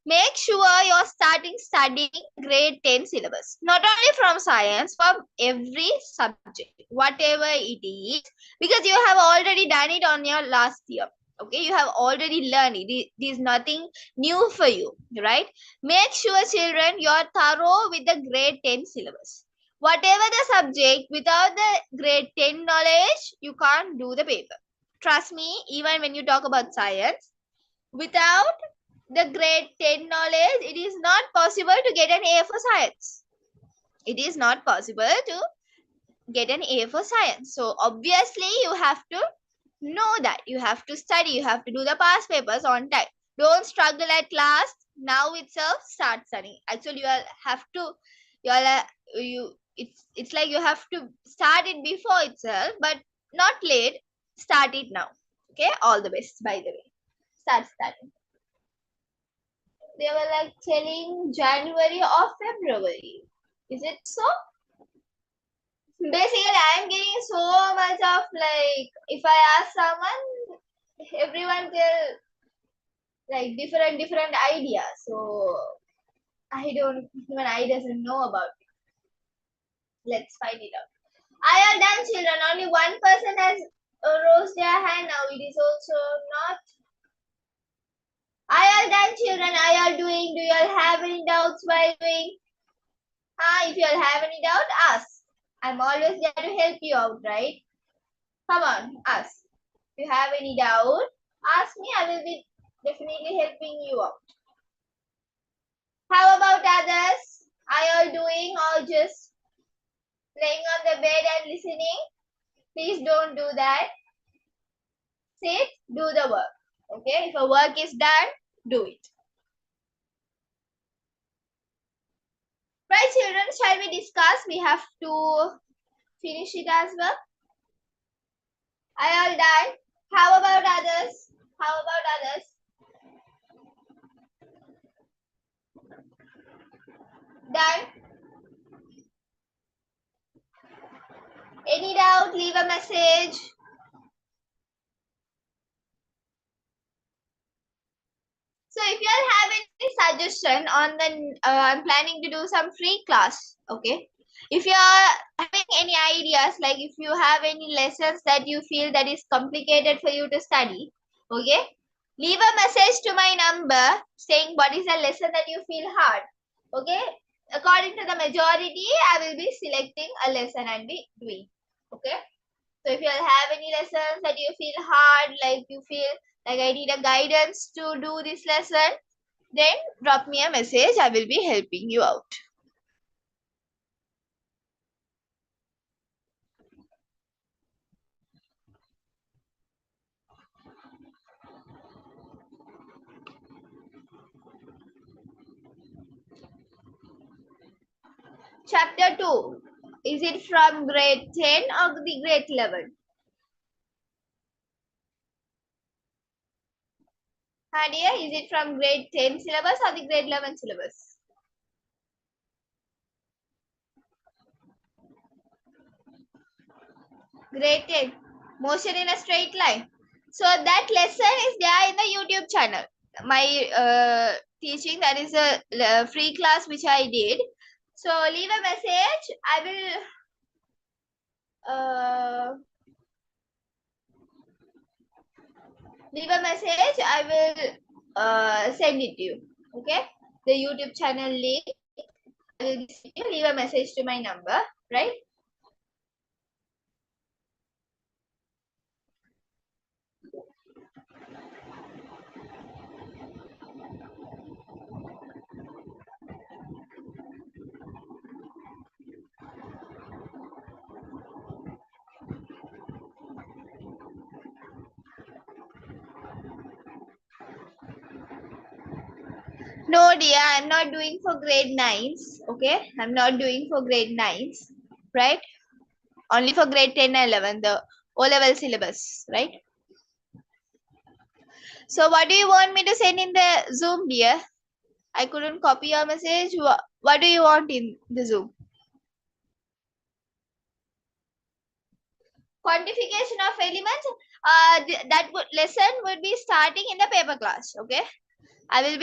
Make sure you're starting studying grade 10 syllabus. Not only from science, from every subject, whatever it is, because you have already done it on your last year. Okay, you have already learned it. It is nothing new for you, right? Make sure, children, you're thorough with the grade 10 syllabus. Whatever the subject, without the grade 10 knowledge, you can't do the paper. Trust me, even when you talk about science, without the grade 10 knowledge, it is not possible to get an A for science. It is not possible to get an A for science. So obviously you have to know that. You have to study. You have to do the past papers on time. Don't struggle at last. Now itself start studying. Actually, you all have to, it's like you have to start it before itself, but not late. Start it now. Okay, all the best, by the way. Start studying. They were like telling January or February. Is it so? Basically, I'm getting so much of like, if I ask someone, everyone tell like different ideas. So I don't even I doesn't know about it. Let's find it out. I are done, children. Only one person has raised their hand now. It is also not. I are done, children. I are doing. Do you all have any doubts while doing? If you all have any doubt, ask. I'm always there to help you out, right? Come on, ask. If you have any doubt, ask me. I will be definitely helping you out. How about others? Are you all doing or just laying on the bed and listening? Please don't do that. Sit, do the work. Okay, if a work is done, do it. Right, children, shall we discuss? We have to finish it as well. Are you all done? How about others? How about others? Done? Any doubt? Leave a message. So if you all have any suggestion on the, I'm planning to do some free class. Okay. If you are having any ideas, like if you have any lessons that you feel that is complicated for you to study, okay, leave a message to my number saying what is the lesson that you feel hard. Okay. According to the majority, I will be selecting a lesson and be doing. Okay. So if you all have any lessons that you feel hard, like you feel like I need a guidance to do this lesson, then drop me a message. I will be helping you out. Chapter 2. Is it from grade 10 or the grade 11? Hadia, is it from grade 10 syllabus or the grade 11 syllabus? Grade 10. Motion in a straight line. So that lesson is there in the YouTube channel. My teaching, that is a free class which I did. So leave a message. I will leave a message. I will send it to you. Okay, the YouTube channel link. I will leave a message to my number, right? No, dear, I'm not doing for grade 9s. Okay, I'm not doing for grade 9s, right? Only for grade 10 and 11, the O level syllabus, right? So, what do you want me to send in the Zoom, dear? I couldn't copy your message. What do you want in the Zoom? Quantification of elements. That lesson would be starting in the paper class. Okay. I will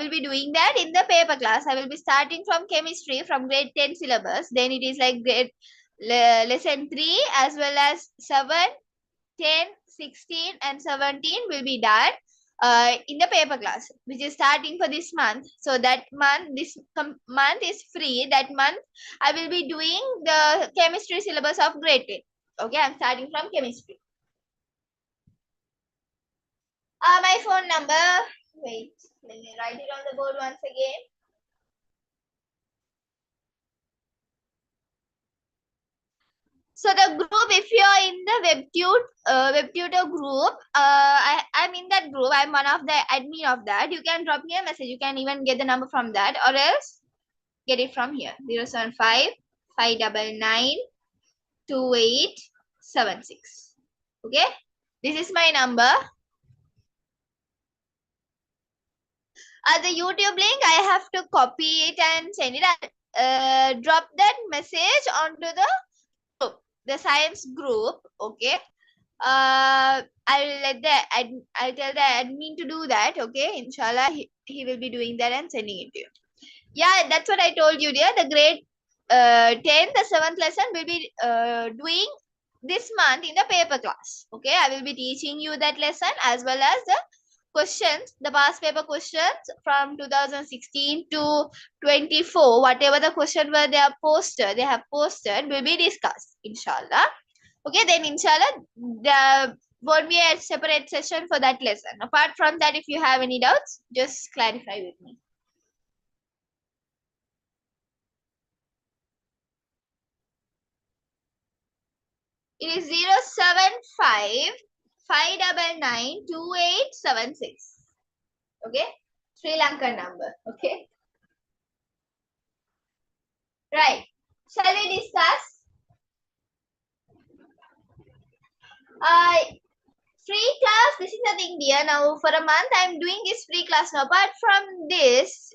be doing that in the paper class. I will be starting from chemistry from grade 10 syllabus. Then it is like grade lesson 3 as well as 7, 10, 16 and 17 will be done in the paper class, which is starting for this month. So that month, month is free. That month I will be doing the chemistry syllabus of grade 10. Okay, I'm starting from chemistry. My phone number, wait, let me write it on the board once again. So the group, if you're in the WebTutor group, I'm in that group. I'm one of the admin of that. You can drop me a message. You can even get the number from that, or else get it from here. 075 599 2876. Okay, this is my number. The YouTube link, I have to copy it and send it. Drop that message onto the group, the science group. Okay. I'll tell the admin to do that. Okay, inshallah, he will be doing that and sending it to you. Yeah, that's what I told you, dear. The grade 10, the 7th lesson will be doing this month in the paper class. Okay, I will be teaching you that lesson as well as the questions, the past paper questions from 2016 to 24. Whatever the question were they have posted will be discussed, inshallah. Okay, then inshallah, won't be a separate session for that lesson. Apart from that, if you have any doubts, just clarify with me. It is 075 599 2876. Okay, Sri Lankan number. Okay, right. Shall we discuss? Free class. This is the thing, dear. Now for a month, I'm doing this free class. Now, apart from this,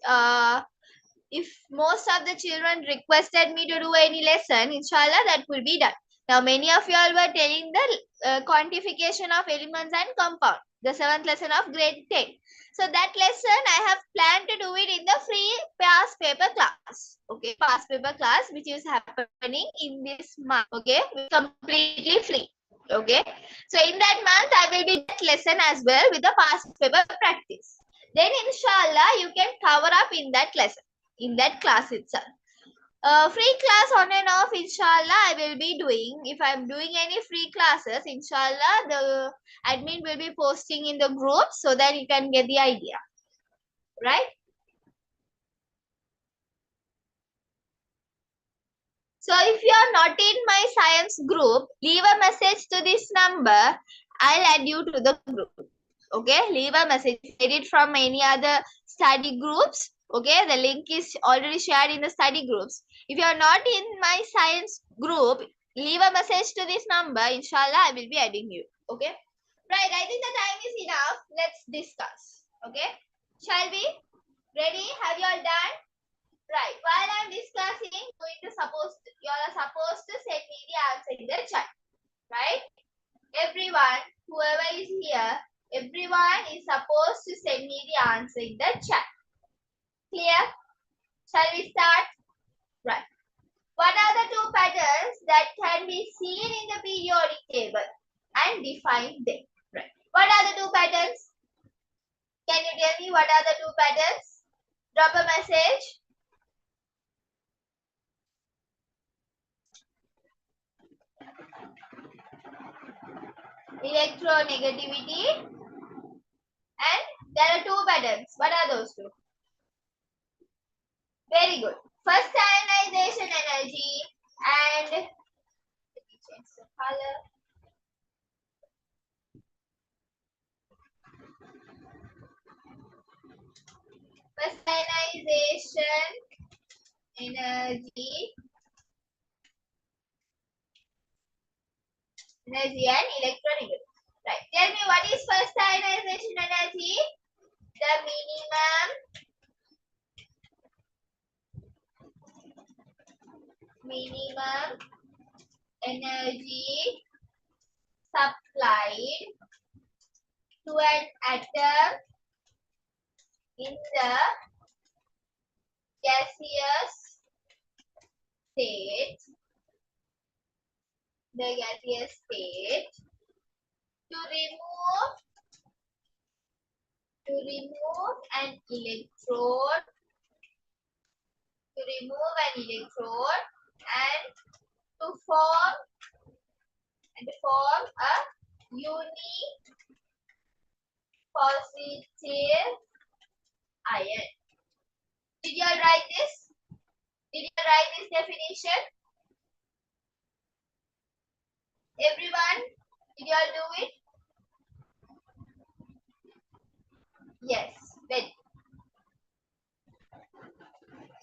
if most of the children requested me to do any lesson, inshallah, that will be done. Now, many of you all were telling the quantification of elements and compound, the 7th lesson of grade 10. So that lesson I have planned to do it in the free past paper class. Okay, past paper class, which is happening in this month. Okay, completely free. Okay, so in that month, I will be that lesson as well with the past paper practice. Then, inshallah, you can cover up in that lesson, in that class itself. Free class on and off, inshallah, I will be doing. If I'm doing any free classes, inshallah, the admin will be posting in the group so that you can get the idea. Right? So if you are not in my science group, leave a message to this number. I'll add you to the group. Okay, leave a message. Get it from any other study groups. Okay, the link is already shared in the study groups. If you are not in my science group, leave a message to this number. Inshallah, I will be adding you. Okay, right. I think the time is enough. Let's discuss. Okay, shall we? Ready? Have you all done? Right. While I'm discussing, you all are supposed to send me the answer in the chat. Right? Everyone, whoever is here, everyone is supposed to send me the answer in the chat. Clear? Shall we start? Right. What are the two patterns that can be seen in the periodic table and define them? Right. What are the two patterns? Can you tell me what are the two patterns? Drop a message. Electronegativity, and there are two patterns. What are those two? Very good. First, ionization energy, and let me change the color. First, ionization energy, and electronegativity. Right. Tell me what is first ionization energy? The minimum energy supplied to an atom in the gaseous state, to remove an electrode, and to form a unique positive ion. Did you all write this? Did you write this definition? Everyone, did you all do it? Yes, very.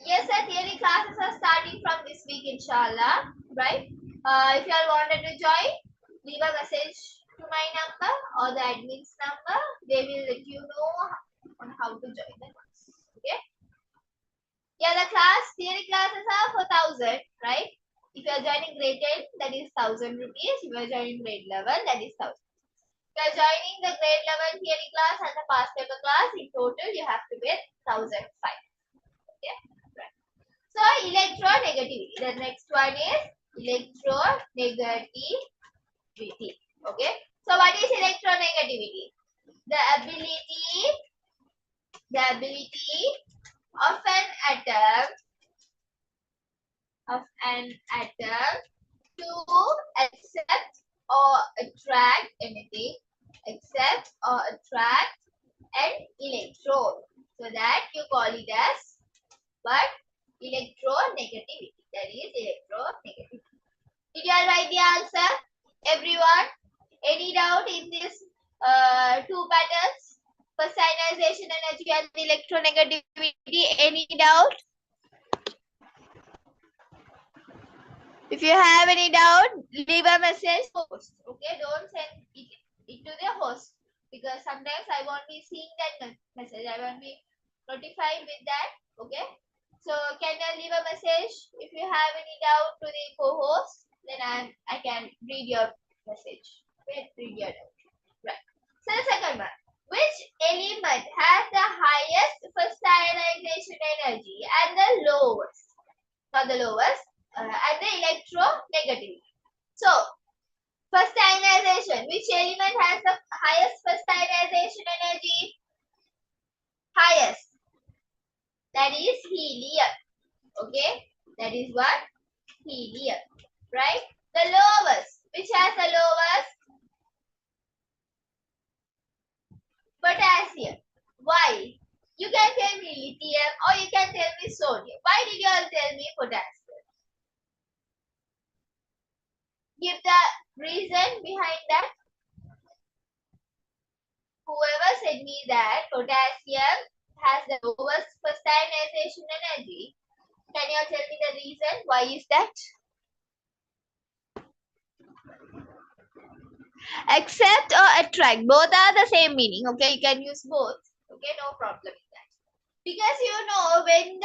Yes, sir, theory classes are starting from this week, inshallah. Right? If you all wanted to join, leave a message to my number or the admin's number. They will let you know on how to join the class. Okay? Yeah, the theory classes are for 1,000, right? If you are joining grade 10, that is 1,000 rupees. If you are joining grade 11, that is 1,000. If you are joining the grade 11 theory class and the past paper class, in total you have to pay 1,005. Okay? Right. So, electronegativity. The next one is electronegativity. Okay? So, what is electronegativity? The ability of an atom to accept or attract anything except or attract an electron. So that you call it as but electronegativity. That is electronegativity. Did you all write the answer? Everyone? Any doubt in this two patterns? First ionization energy and electronegativity. Any doubt? If you have any doubt, leave a message host. Okay, don't send it to the host because sometimes I won't be seeing that message. I won't be notified with that. Okay, so can you leave a message if you have any doubt to the co-host? Then I can read your message. Okay, read your doubt. Right. So the second one. Which element has the highest first ionization energy and the lowest? Not the lowest, and the electronegativity. So, first ionization. Which element has the highest first ionization energy? Highest. That is helium. Okay. That is what? Helium. Right? The lowest. Which has the lowest? Potassium. Why? You can tell me lithium or you can tell me sodium. Why did you all tell me potassium? Give the reason behind that. Whoever said me that potassium has the lowest first ionization energy, can you tell me the reason? Why is that? Accept or attract, both are the same meaning. Okay, you can use both. Okay, no problem with that. Because you know when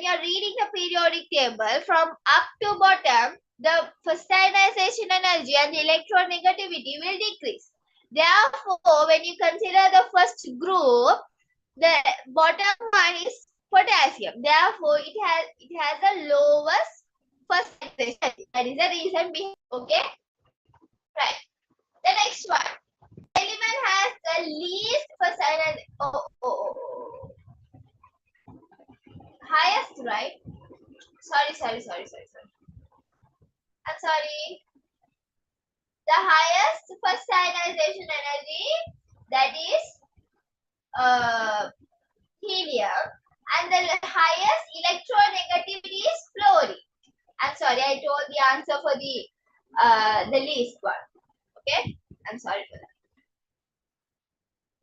you're reading the periodic table from up to bottom, the first ionization energy and the electronegativity will decrease. Therefore, when you consider the first group, the bottom one is potassium. Therefore, it has the lowest first ionization. That is the reason behind. Okay, right. The next one. Element has the least first ionization. Highest, right? Sorry. I'm sorry. The highest first ionization energy, that is helium, and the highest electronegativity is fluorine. I'm sorry, I told the answer for the least one. Okay, I'm sorry for that.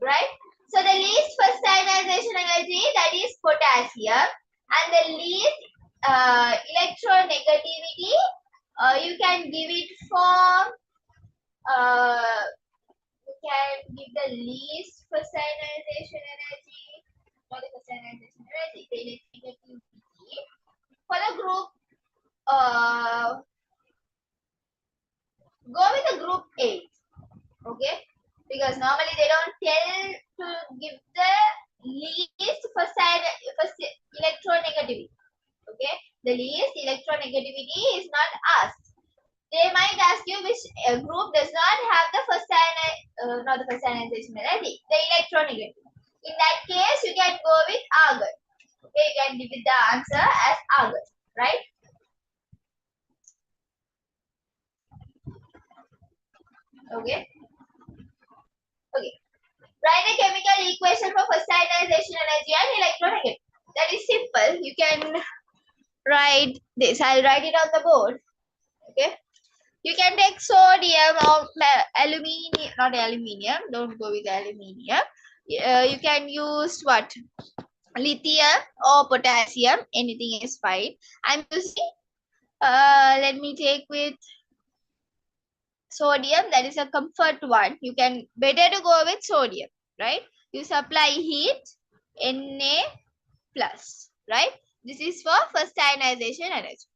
Right? So the least first ionization energy, that is potassium, and the least electronegativity, you can give it from you can give the least first ionization energy, not the first ionization energy, the electronegativity for the group. Go with the group 8. Okay, because normally they don't tell to give the least first electronegativity. Okay, the least electronegativity is not asked. They might ask you which group does not have the first not the first ionization energy, the electronegativity. In that case, you can go with argon. Okay, you can give it the answer as argon, right? Okay. Okay. Write a chemical equation for first ionization energy and electronegativity. That is simple. You can write this. I'll write it on the board. Okay. You can take sodium or aluminium, not aluminium. Don't go with aluminium. You can use what? Lithium or potassium. Anything is fine. I'm using. Let me take with sodium. That is a comfort one. You can better to go with sodium, right? You supply heat, Na plus, right? This is for first ionization energy.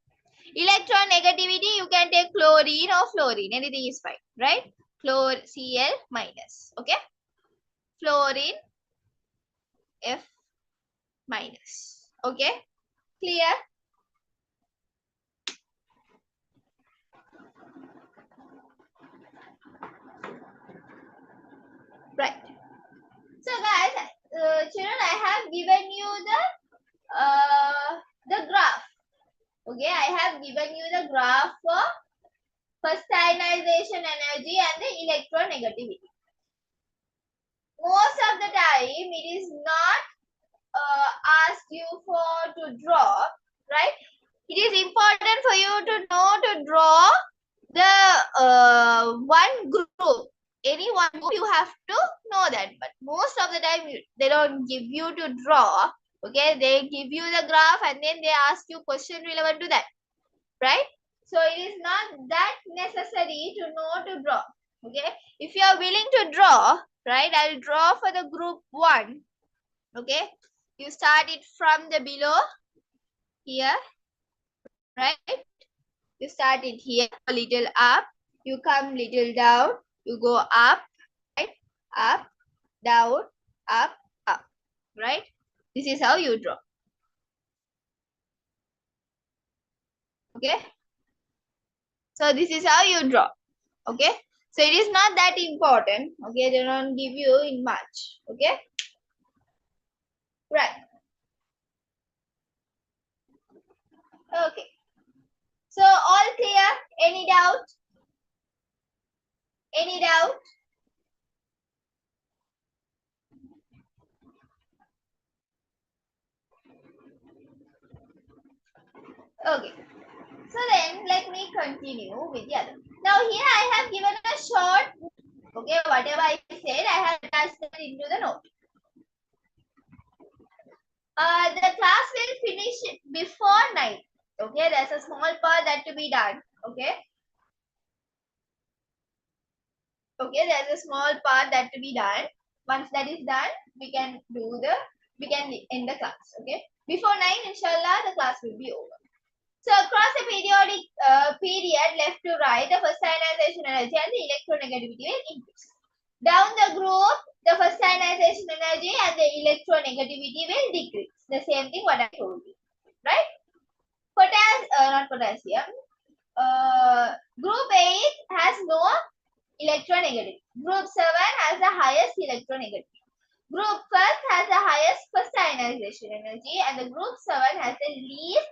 Electronegativity, you can take chlorine or fluorine. Anything is fine, right? Cl minus, okay? Fluorine F minus, okay? Clear? Right. So guys, children, I have given you the graph. Okay, I have given you the graph for first ionization energy and the electronegativity. Most of the time it is not asked you for to draw, right? It is important for you to know to draw the one group. Any one group you have to know that, but most of the time they don't give you to draw. Okay, they give you the graph and then they ask you question relevant to that, right? So it is not that necessary to know to draw. Okay, if you are willing to draw, right, I'll draw for the group 1. Okay, you start it from the below here, right? You start it here, a little up, you come little down, you go up, right? Up, down, up, up, right? This is how you draw. Okay, so this is how you draw. Okay, so it is not that important. Okay, they don't give you in much. Okay, right. Okay, so all clear? Any doubt? Any doubt? Okay, so then let me continue with the other. Now here I have given a short, okay, whatever I said, I have attached that into the note. The class will finish before 9. Okay, there's a small part that to be done. Okay. Okay, there's a small part that to be done. Once that is done, we can end the class. Okay. Before 9, inshallah, the class will be over. So across the periodic period left to right, the first ionization energy and the electronegativity will increase. Down the group, the first ionization energy and the electronegativity will decrease. The same thing what I told you, right? Not potassium. Group 8 has no electronegativity. Group 7 has the highest electronegativity. Group 1 has the highest first ionization energy and the group 7 has the least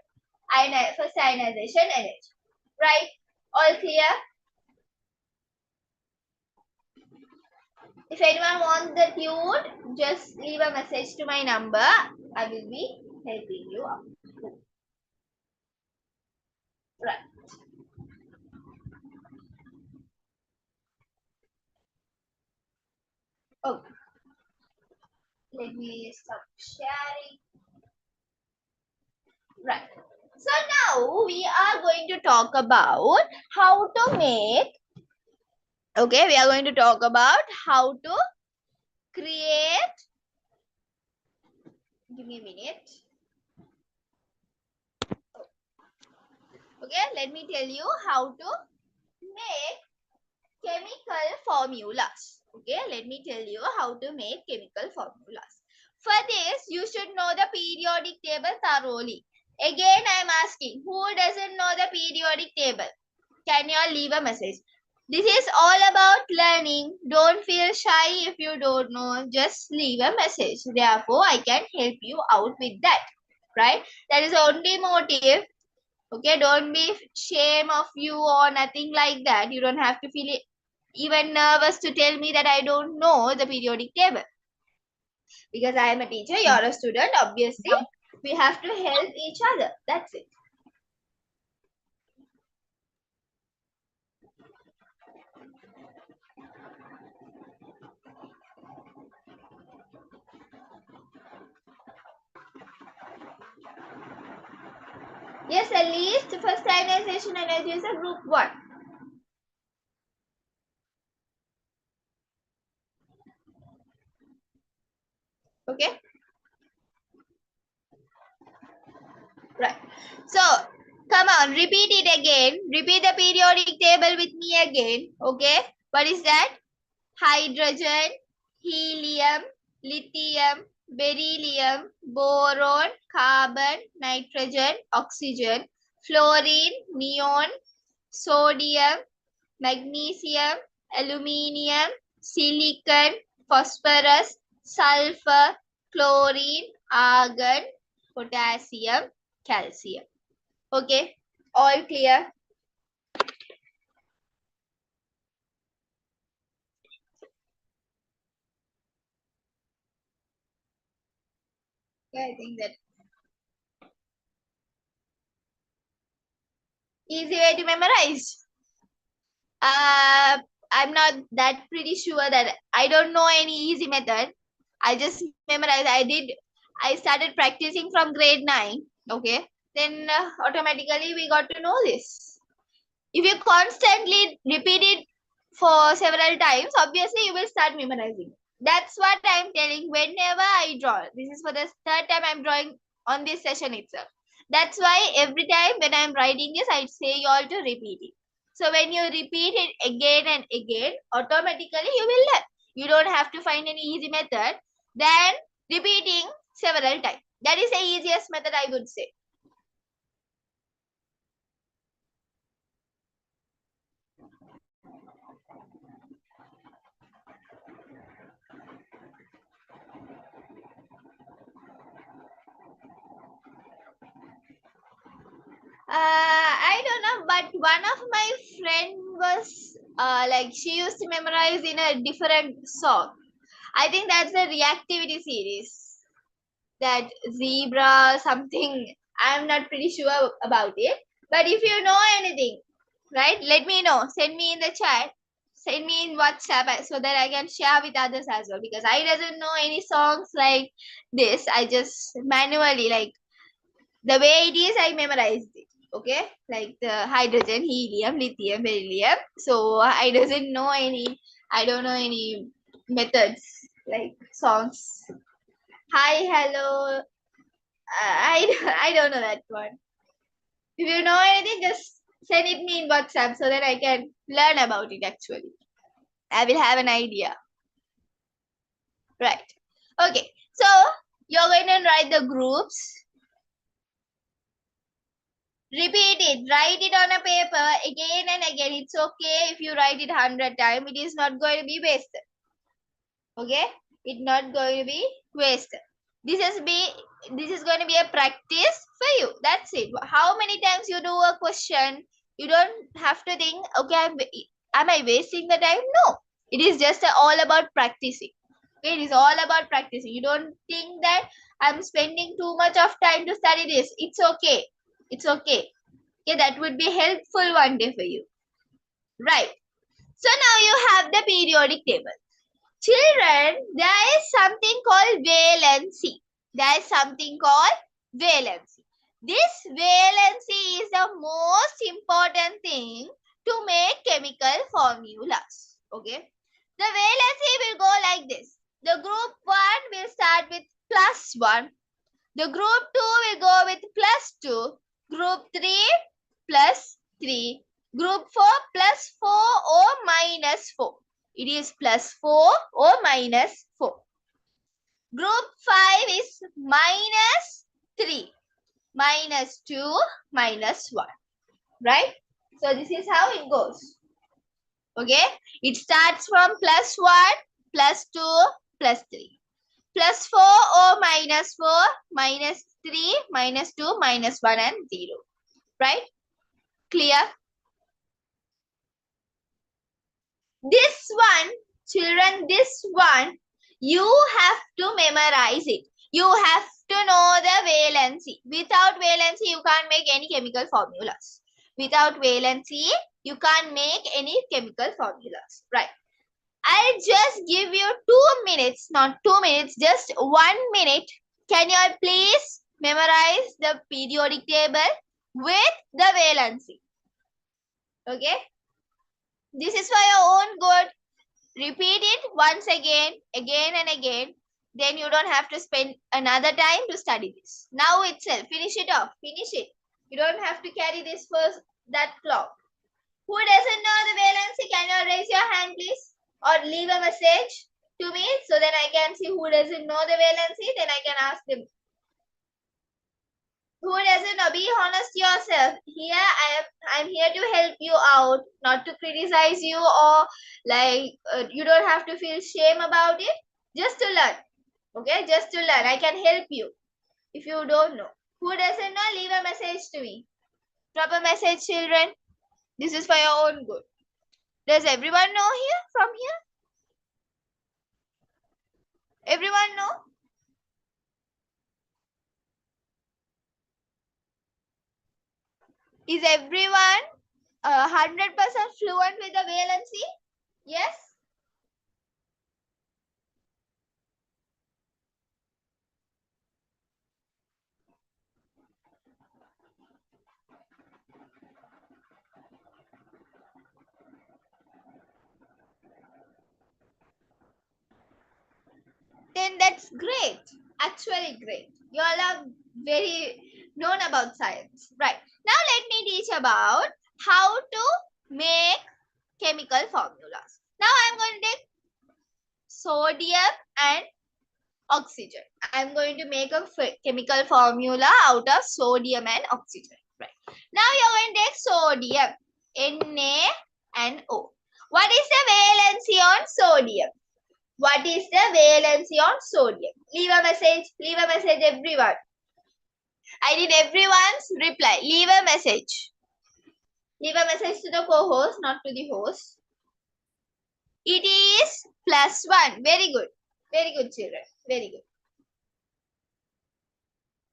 first ionization energy. Right? All clear? If anyone wants the tune, just leave a message to my number. I will be helping you out. Right. Okay. Let me stop sharing. Right. So now we are going to talk about how to make, okay, we are going to talk about how to create, give me a minute. Okay, let me tell you how to make chemical formulas. Okay, let me tell you how to make chemical formulas. For this, you should know the periodic table thoroughly. Again, I am asking, who doesn't know the periodic table? Can you all leave a message? This is all about learning. Don't feel shy if you don't know. Just leave a message. Therefore, I can help you out with that. Right? That is the only motive. Okay, don't be shame of you or nothing like that. You don't have to feel even nervous to tell me that I don't know the periodic table. Because I am a teacher, you're a student. Obviously, we have to help each other. That's it. Yes, at least first ionization energy is a group 1. Okay. Right. So, come on, repeat it again. Repeat the periodic table with me again. Okay. What is that? Hydrogen, helium, lithium, beryllium, boron, carbon, nitrogen, oxygen, fluorine, neon, sodium, magnesium, aluminium, silicon, phosphorus, sulfur, chlorine, argon, potassium, calcium. Okay, all clear? I think that easy way to memorize. Uh, I'm not that pretty sure that I don't know any easy method. I just memorized. I started practicing from grade 9. Okay. Then automatically we got to know this. If you constantly repeat it for several times, obviously you will start memorizing. That's what I'm telling whenever I draw. This is for the third time I'm drawing on this session itself. That's why every time when I'm writing this, I say you all to repeat it. So when you repeat it again and again, automatically you will learn. You don't have to find any easy method than repeating several times. That is the easiest method I would say. I don't know, but one of my friend was like she used to memorize in a different song. I think that's the reactivity series. That zebra something. I'm not pretty sure about it. But if you know anything, right, let me know. Send me in the chat. Send me in WhatsApp so that I can share with others as well. Because I doesn't know any songs like this. I just manually like the way it is I memorized it. Okay, like the hydrogen, helium, lithium, beryllium. So I doesn't know any, I don't know any methods like songs. Hi, hello. I don't know that one. If you know anything, just send it me in WhatsApp so that I can learn about it. Actually, I will have an idea. Right. Okay, so you're going to write the groups. Repeat it. Write it on a paper again and again. It's okay if you write it 100 times. It is not going to be wasted. Okay? It's not going to be wasted. This is going to be a practice for you. That's it. How many times you do a question, you don't have to think, okay, am I wasting the time? No. It is just all about practicing. Okay? It is all about practicing. You don't think that I'm spending too much of time to study this. It's okay. It's okay. Okay, that would be helpful one day for you. Right. So now you have the periodic table. Children, there is something called valency. There is something called valency. This valency is the most important thing to make chemical formulas. Okay. The valency will go like this. The group 1 will start with +1. The group 2 will go with +2. Group 3 +3. Group 4 +4 or -4. It is +4 or -4. Group 5 is -3. -2, -1. Right? So this is how it goes. Okay? It starts from +1, +2, +3. +4 or -4, -3, -2, -1 and 0. Right? Clear? This one, children, this one, you have to memorize it. You have to know the valency. Without valency, you can't make any chemical formulas. Without valency, you can't make any chemical formulas. Right. I'll just give you 2 minutes, not 2 minutes, just 1 minute. Can you all please memorize the periodic table with the valency? Okay. This is for your own good. Repeat it once again and again. Then you don't have to spend another time to study this. Now itself, finish it off. Finish it. You don't have to carry this for that clock. Who doesn't know the valency? Can you raise your hand, please? Or leave a message to me so that I can see who doesn't know the valency. Then I can ask them. Who doesn't know? Be honest yourself. Here I'm here to help you out, not to criticize you or like you don't have to feel shame about it. Just to learn. Okay, just to learn. I can help you if you don't know. Who doesn't know? Leave a message to me. Drop a message, children. This is for your own good. Does everyone know here from here? Everyone know? Is everyone 100% fluent with the valency? Yes? Then that's great. Actually great. You all are very known about science. Right. Now let me teach about how to make chemical formulas. Now I'm going to take sodium and oxygen. I'm going to make a chemical formula out of sodium and oxygen. Right. Now you're going to take sodium, Na and O. What is the valency on sodium? What is the valency on sodium? Leave a message everyone. I need everyone's reply. Leave a message. Leave a message to the co-host, not to the host. It is +1. Very good. Very good, children. Very good.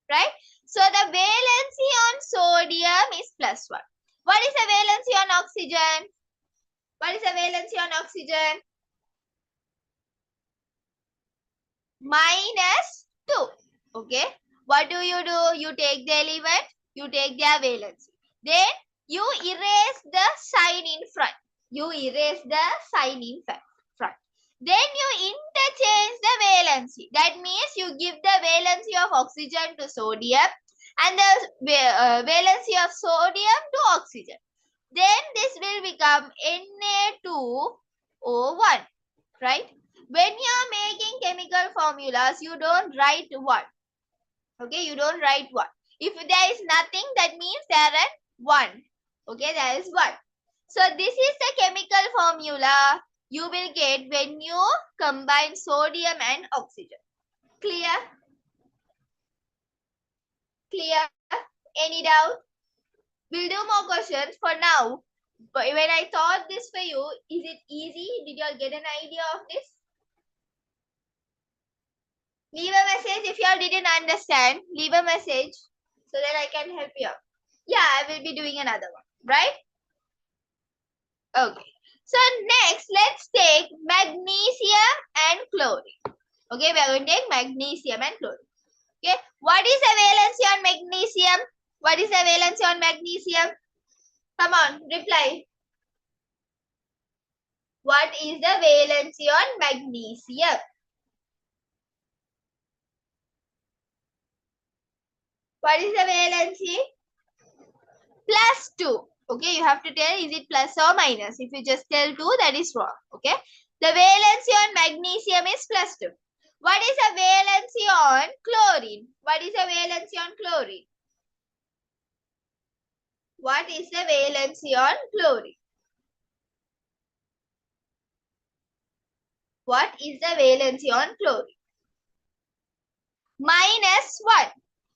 Right? So the valency on sodium is +1. What is the valency on oxygen? What is the valency on oxygen? -2. Okay. What do? You take the element, you take their valency. Then you erase the sign in front. You erase the sign in front. Then you interchange the valency. That means you give the valency of oxygen to sodium and the valency of sodium to oxygen. Then this will become Na2O1. Right? When you are making chemical formulas, you don't write 1. Okay, you don't write 1. If there is nothing, that means there are 1. Okay, there is 1. So this is the chemical formula you will get when you combine sodium and oxygen. Clear? Clear? Any doubt? We'll do more questions for now. But when I taught this for you, is it easy? Did you all get an idea of this? Leave a message if you all didn't understand. Leave a message so that I can help you out. Yeah, I will be doing another one, right? Okay. So next, let's take magnesium and chlorine. Okay, we are going to take magnesium and chlorine. Okay, what is the valency on magnesium? What is the valency on magnesium? Come on, reply. What is the valency on magnesium? What is the valency? +2. Okay, you have to tell is it plus or minus. If you just tell 2, that is wrong. Okay, the valency on magnesium is +2. What is the valency on chlorine? What is the valency on chlorine? What is the valency on chlorine? What is the valency on chlorine? -1.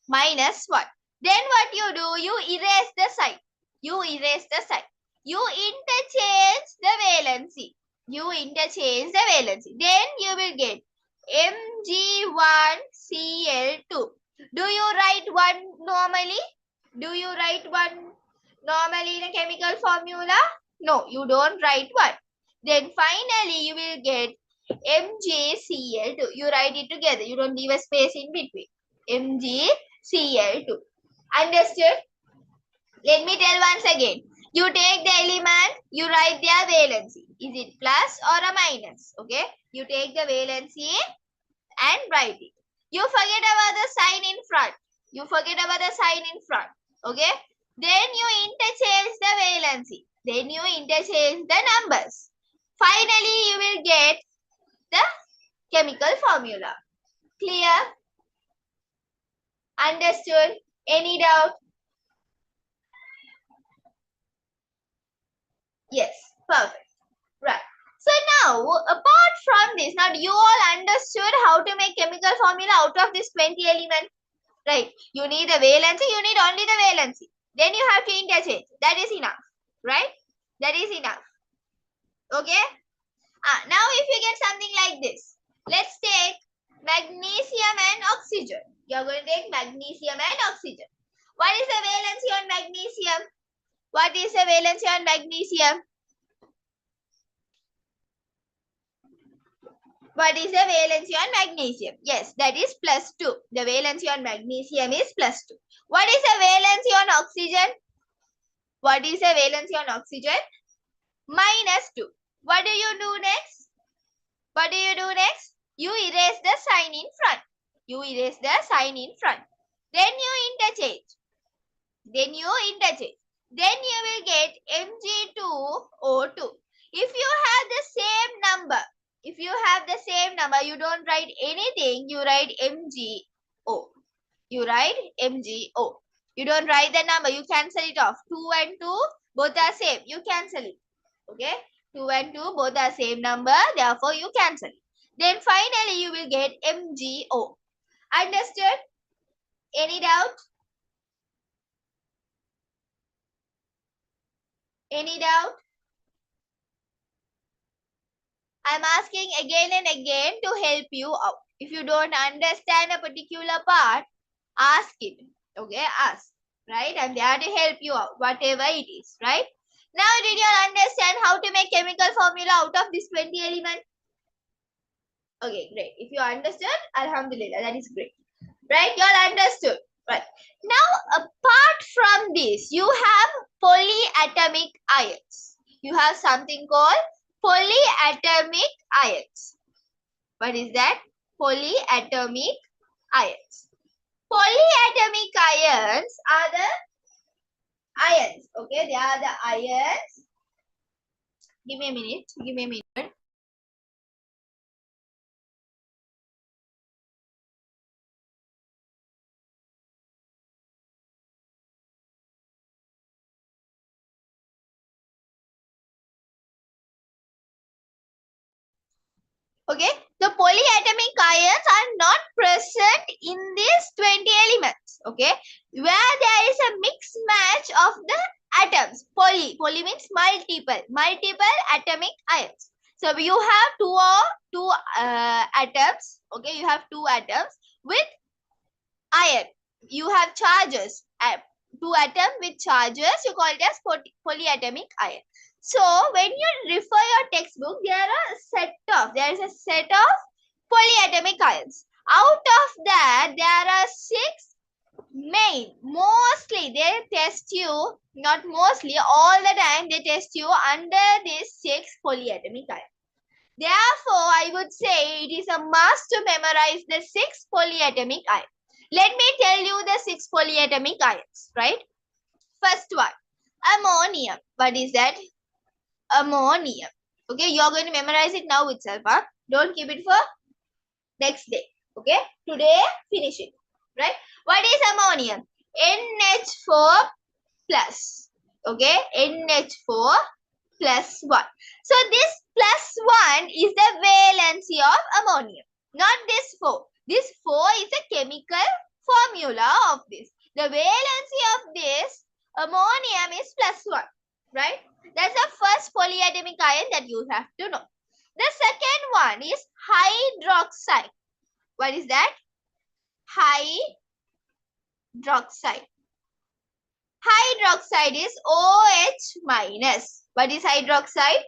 -1. Then what you do? You erase the sign. You erase the sign. You interchange the valency. You interchange the valency. Then you will get Mg1Cl2. Do you write 1 normally? Do you write 1 normally in a chemical formula? No, you don't write 1. Then finally you will get MgCl2. You write it together. You don't leave a space in between. MgCl2. Understood? Let me tell once again. You take the element, you write their valency. Is it plus or a minus? Okay. You take the valency and write it. You forget about the sign in front. You forget about the sign in front. Okay. Then you interchange the valency. Then you interchange the numbers. Finally, you will get the chemical formula. Clear? Understood? Any doubt? Yes, perfect. Right. So now, apart from this, now you all understood how to make chemical formula out of this 20 element. Right. You need the valency, you need only the valency. Then you have to interchange. That is enough. Right? That is enough. Okay? Now if you get something like this, let's take magnesium and oxygen. You are going to take magnesium and oxygen. What is the valency on magnesium? What is the valency on magnesium? What is the valency on magnesium? Yes, that is +2. The valency on magnesium is +2. What is the valency on oxygen? What is the valency on oxygen? -2. What do you do next? What do you do next? You erase the sign in front. You erase the sign in front. Then you interchange. Then you will get Mg2O2. If you have the same number, you don't write anything, you write MgO. You write MgO. You don't write the number, you cancel it off. 2 and 2, both are same. You cancel it. Okay? 2 and 2, both are same number, therefore you cancel it. Then finally you will get MgO. Understood? Any doubt? Any doubt? I'm asking again and again to help you out. If you don't understand a particular part, ask it. Okay, ask. Right? I'm there to help you out, whatever it is. Right? Now, did you all understand how to make chemical formula out of this 20 element? Okay, great. If you understood, Alhamdulillah, that is great. Right? You all understood. Right. Now, apart from this, you have polyatomic ions. You have something called polyatomic ions. What is that? Polyatomic ions. Polyatomic ions are the ions. Okay, they are the ions. Give me a minute. Give me a minute. Okay, the polyatomic ions are not present in these 20 elements. Okay, where there is a mixed match of the atoms. Poly means multiple atomic ions. So you have two atoms. Okay, you have two atoms with iron. You have charges. Two atoms with charges. You call it as polyatomic ion. So when you refer your textbook, there is a set of polyatomic ions. Out of that, there are 6 main. Mostly they test you, not mostly, all the time they test you under these 6 polyatomic ions. Therefore, I would say it is a must to memorize the 6 polyatomic ions. Let me tell you the 6 polyatomic ions, right? First one, ammonium. What is that? Ammonium. Okay, you are going to memorize it now itself. Huh? Don't keep it for next day. Okay, today finish it. Right? What is ammonium? NH4 plus. Okay, NH4 plus 1. So this plus 1 is the valency of ammonium. Not this 4. This 4 is a chemical formula of this. The valency of this ammonium is plus 1. Right? That's the first polyatomic ion that you have to know. The second one is hydroxide. What is that? Hydroxide. Hydroxide is OH minus. What is hydroxide?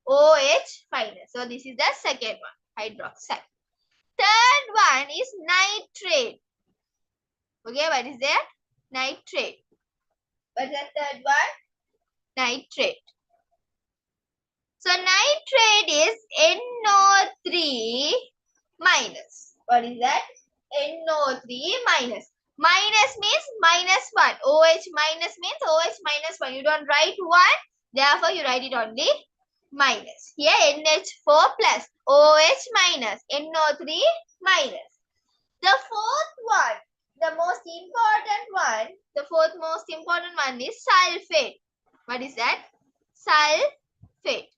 OH minus. So this is the second one, hydroxide. Third one is nitrate. Okay, what is that? Nitrate. What's the third one? Nitrate. So nitrate is NO3 minus. What is that? NO3 minus. Minus means -1. OH minus means OH minus 1. You don't write 1. Therefore, you write it only minus. Here NH4 plus. OH minus. NO3 minus. The fourth one, the fourth most important one is sulfate. What is that? Sulfate.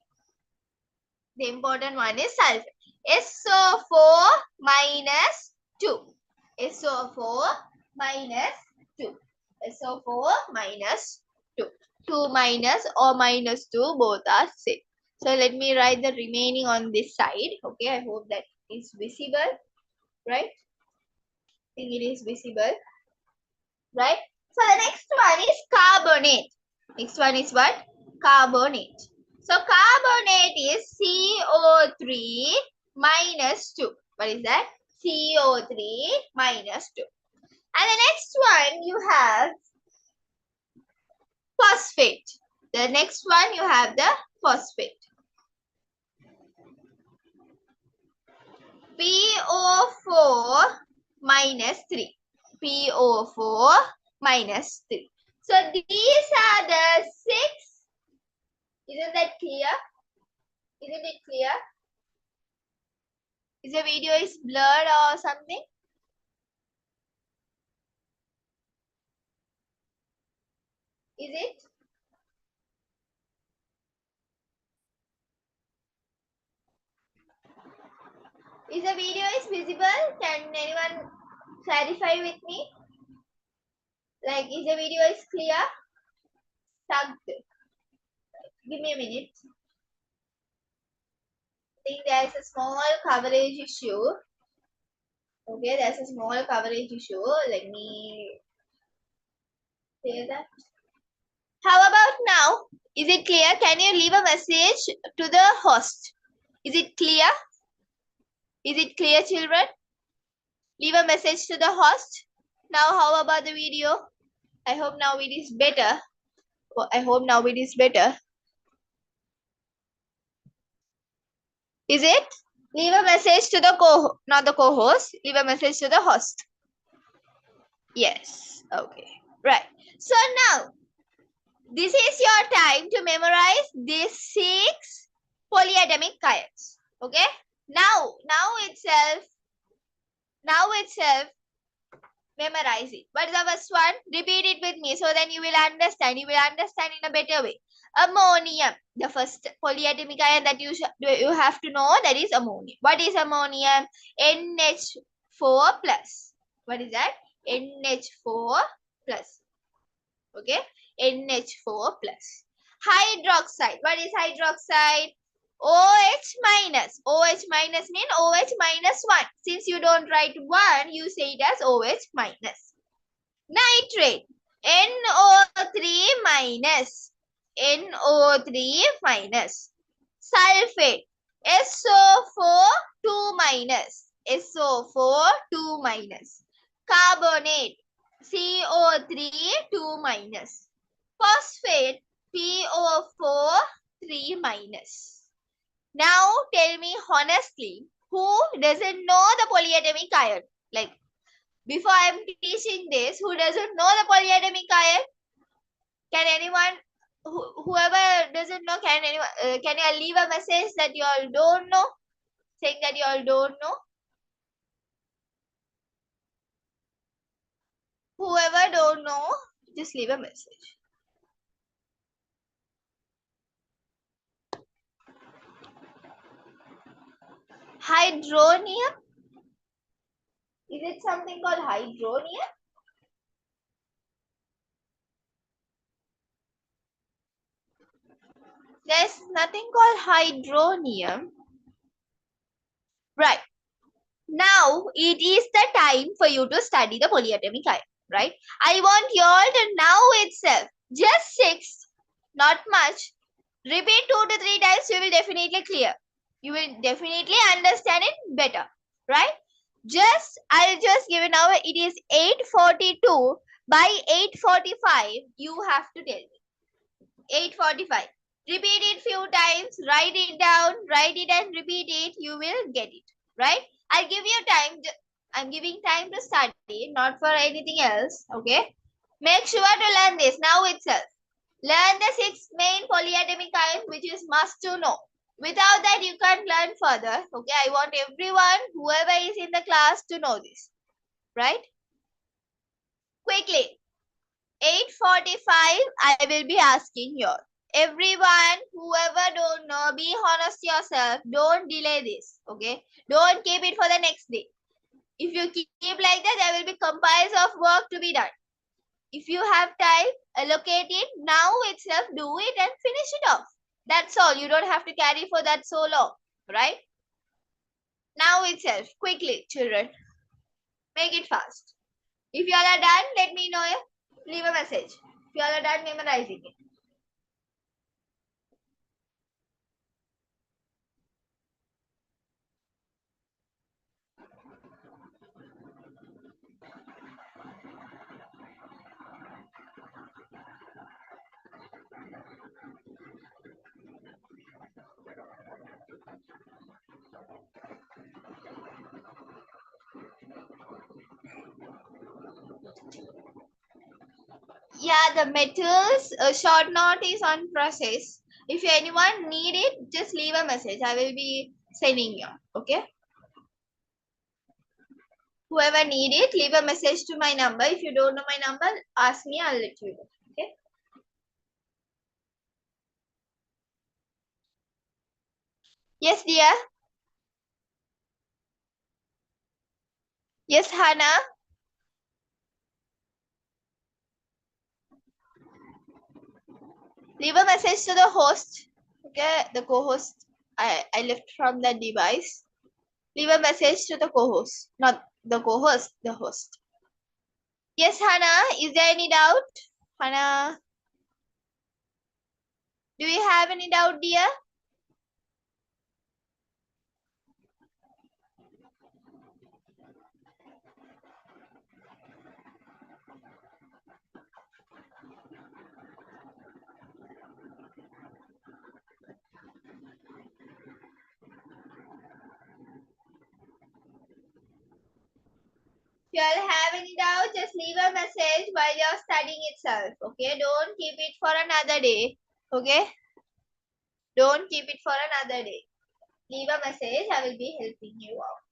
The important one is sulfate. SO4 minus 2. SO4 minus 2. SO4 minus 2. 2 minus or minus 2 both are same. So let me write the remaining on this side. Okay, I hope that is visible. Right? I think it is visible. Right? So the next one is carbonate. Next one is what? Carbonate. So carbonate is CO3 minus 2. What is that? CO3 minus 2. And the next one you have phosphate. The next one you have the phosphate. PO4 minus 3. PO4 minus 3. So these are the 6. Isn't that clear? Isn't it clear? Is the video is blurred or something? Is it? Is the video is visible? Can anyone clarify with me? Like, is the video is clear? Stuck. Give me a minute. I think there's a small coverage issue. Okay, there's a small coverage issue. Let me say that. How about now? Is it clear? Can you leave a message to the host? Is it clear? Is it clear, children? Leave a message to the host. Now, how about the video? I hope now it is better. I hope now it is better. Is it? Leave a message to the not the co-host. Leave a message to the host. Yes. Okay. Right. So now, this is your time to memorize these 6 polyatomic ions. Okay. Now itself, memorize it. What is the first one? Repeat it with me so then you will understand. You will understand in a better way. Ammonium. The first polyatomic ion that you have to know, that is ammonium. What is ammonium? NH4 plus. What is that? NH4 plus. Okay. NH4 plus. Hydroxide. What is hydroxide? OH minus. OH minus means OH minus 1. Since you don't write 1, you say it as OH minus. Nitrate. NO3 minus. NO3 minus. Sulfate. SO4 2 minus. SO4 2 minus. Carbonate. CO3 2 minus. Phosphate. PO4 3 minus. Now tell me honestly, who doesn't know the polyatomic ion? Like, before I am teaching this, who doesn't know the polyatomic ion? Can anyone, whoever doesn't know, can you leave a message that you all don't know? Saying that you all don't know? Whoever don't know, just leave a message. Hydronium? Is it something called hydronium? There's nothing called hydronium. Right. Now it is the time for you to study the polyatomic ion. Right. I want you all to now itself, just 6, not much. Repeat 2 to 3 times, you will definitely clear. You will definitely understand it better. Right. I'll just give it now. It is 8:42. By 8:45, you have to tell me. 8:45. Repeat it few times. Write it down. Write it and repeat it. You will get it. Right? I'll give you time. I'm giving time to study, not for anything else. Okay? Make sure to learn this now itself. Learn the 6 main polyatomic ions, which is must to know. Without that, you can't learn further. Okay? I want everyone, whoever is in the class, to know this. Right? Quickly. 8:45, I will be asking you. Everyone, whoever don't know, be honest yourself. Don't delay this. Okay? Don't keep it for the next day. If you keep like that, there will be compiles of work to be done. If you have time, allocate it now itself, do it and finish it off. That's all. You don't have to carry for that so long. Right? Now itself. Quickly, children. Make it fast. If you all are done, let me know. Leave a message. If you all are done memorizing it. Yeah, the metals short note is on process. If anyone need it, just leave a message. I will be sending you. Okay. Whoever need it, leave a message to my number. If you don't know my number, ask me. I'll let you know. Okay. Yes, dear. Yes, Hannah. Leave a message to the host. Okay, the co-host. I left from the device. Leave a message to the co-host, not the co-host, the host. Yes, Hannah. Is there any doubt? Hannah, do you have any doubt, dear? If you all have any doubt, just leave a message while you're studying itself. Okay, don't keep it for another day. Okay, don't keep it for another day. Leave a message. I will be helping you out.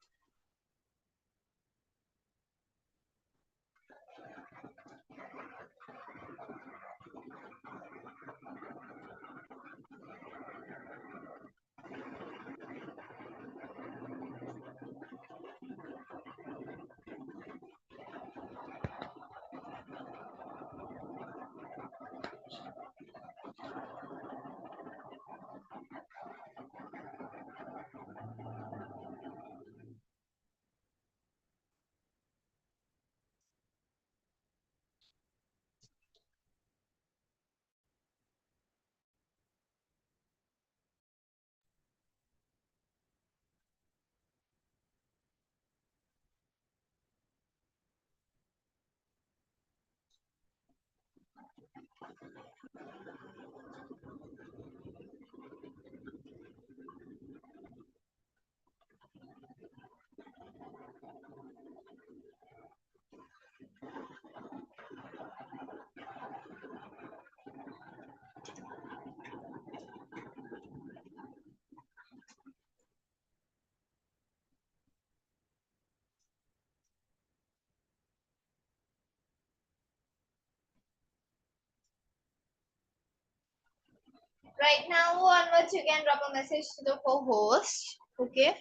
Right now onwards, you can drop a message to the co-host. Okay,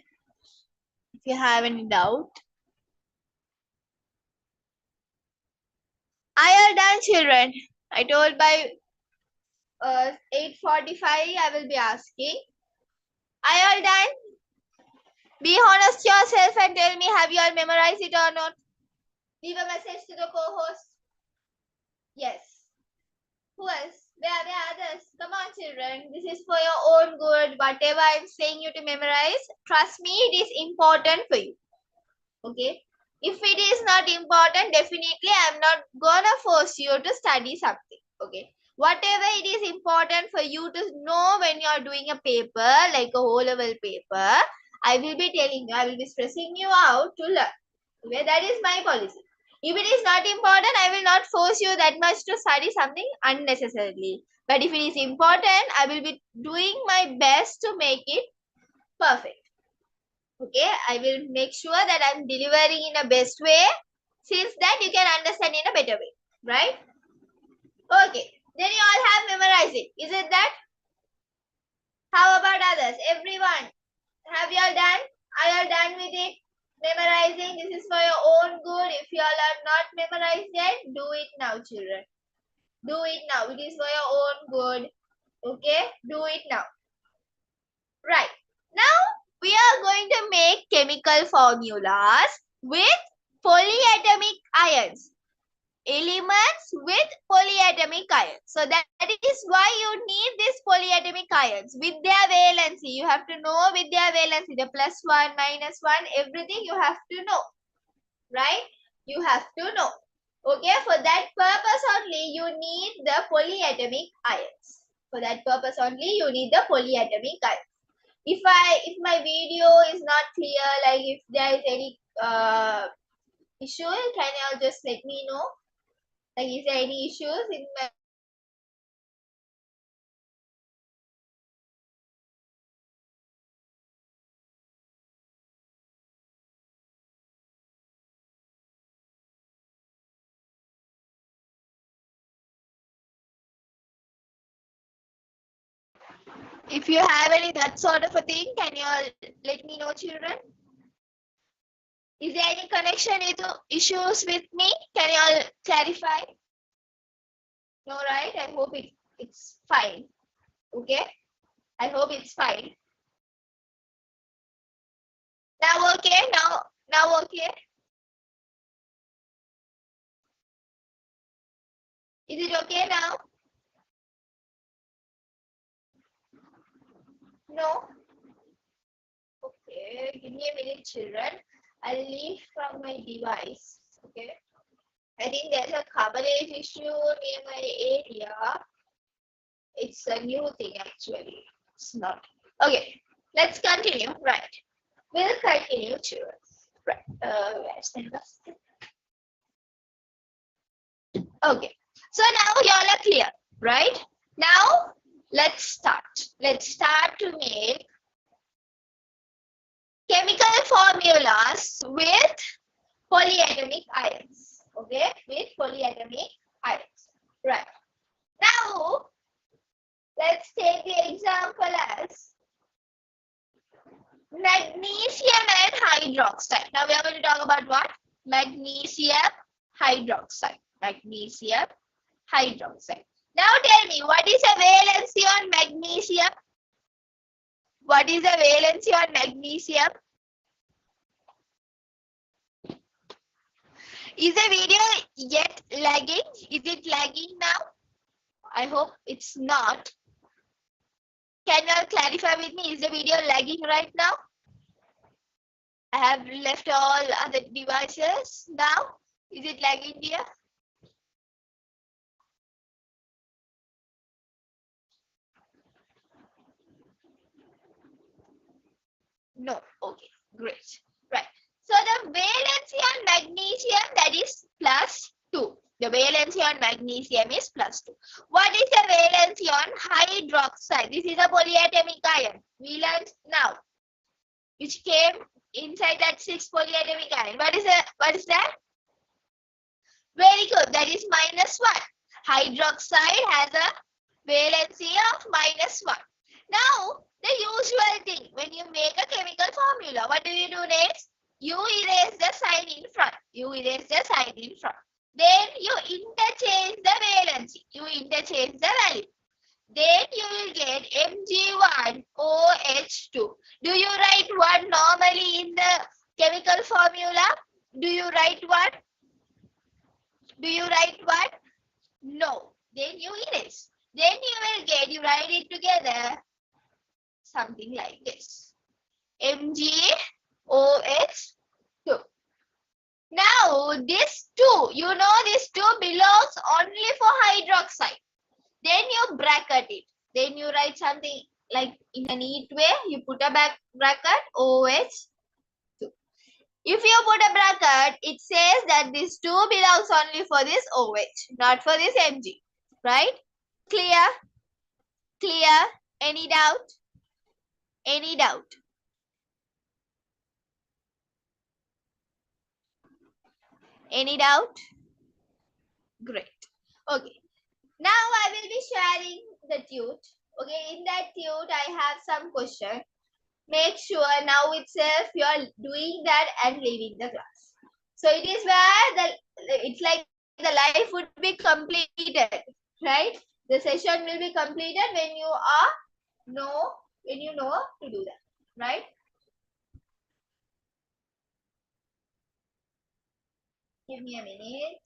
if you have any doubt. I are done, children. I told by 8:45 I will be asking. I all done? Be honest yourself and tell me have you all memorized it or not. Leave a message to the co-host. Yes. Who else? Where are others? Come on, children. This is for your own good. Whatever I'm saying you to memorize, trust me, it is important for you. Okay? If it is not important, definitely I'm not gonna force you to study something. Okay? Whatever it is important for you to know when you are doing a paper, like a whole level paper, I will be telling you, I will be stressing you out to learn. Okay? That is my policy. If it is not important, I will not force you that much to study something unnecessarily. But if it is important, I will be doing my best to make it perfect. Okay, I will make sure that I'm delivering in a best way. Since that you can understand in a better way. Right? Okay. Then you all have memorized it. Is it that? How about others? Everyone. Have you all done? Are you all done with it? Memorizing. This is for your own good. If you all are not memorized yet, do it now, children. Do it now. It is for your own good. Okay? Do it now. Right. Now we are going to make chemical formulas with polyatomic ions. Elements with polyatomic ions. So that is why you need these polyatomic ions with their valency. You have to know with their valency, the +1, -1, everything you have to know. Right? You have to know. Okay, for that purpose only you need the polyatomic ions. For that purpose only you need the polyatomic ions. If my video is not clear, like if there is any issue, can you all just let me know? Like, is there any issues in my If you have any that sort of a thing, can you all let me know, children? Is there any connection issues with me? Can you all clarify? No, right? I hope it's fine. Okay? I hope it's fine. Now okay? Now okay? Is it okay now? No? Okay, give me a minute, children. I'll leave from my device. Okay. I think there's a coverage issue near my area. It's a new thing actually. It's not. Okay, let's continue. Right. We'll continue, children. Right. Where's the basket? Okay. So now y'all are clear, right? Now let's start. Let's start to make chemical formulas with polyatomic ions. Okay, with polyatomic ions. Right. Now, let's take the example as magnesium and hydroxide. Now, we are going to talk about what? Magnesium hydroxide. Magnesium hydroxide. Now, tell me, what is the valency on magnesium? What is the valency on magnesium? Is the video yet lagging? Is it lagging now? I hope it's not. Can you clarify with me? Is the video lagging right now? I have left all other devices now. Is it lagging here? No. Okay, great. Right. So the valency on magnesium, that is +2. The valency on magnesium is +2. What is the valency on hydroxide? This is a polyatomic ion. We learned now, which came inside that 6 polyatomic ion. What is that? Very good. That is -1. Hydroxide has a valency of -1. Now, the usual thing, when you make a chemical formula, what do you do next? You erase the sign in front. You erase the sign in front. Then you interchange the valency. You interchange the value. Then you will get Mg1OH2. Do you write 1 normally in the chemical formula? Do you write 1? Do you write 1? No. Then you erase. Then you will get, you write it together, something like this. MgOH2. Now, this 2, you know this 2 belongs only for hydroxide. Then you bracket it. Then you write something like in a neat way. You put a bracket OH2. If you put a bracket, it says that this 2 belongs only for this OH, not for this Mg. Right? Clear? Clear? Any doubt? Any doubt? Any doubt? Great. Okay. Now I will be sharing the tute. Okay, in that tute I have some question. Make sure now itself you are doing that and leaving the class. So it is where it's like the life would be completed, right? The session will be completed when you know to do that, right? Give me a minute.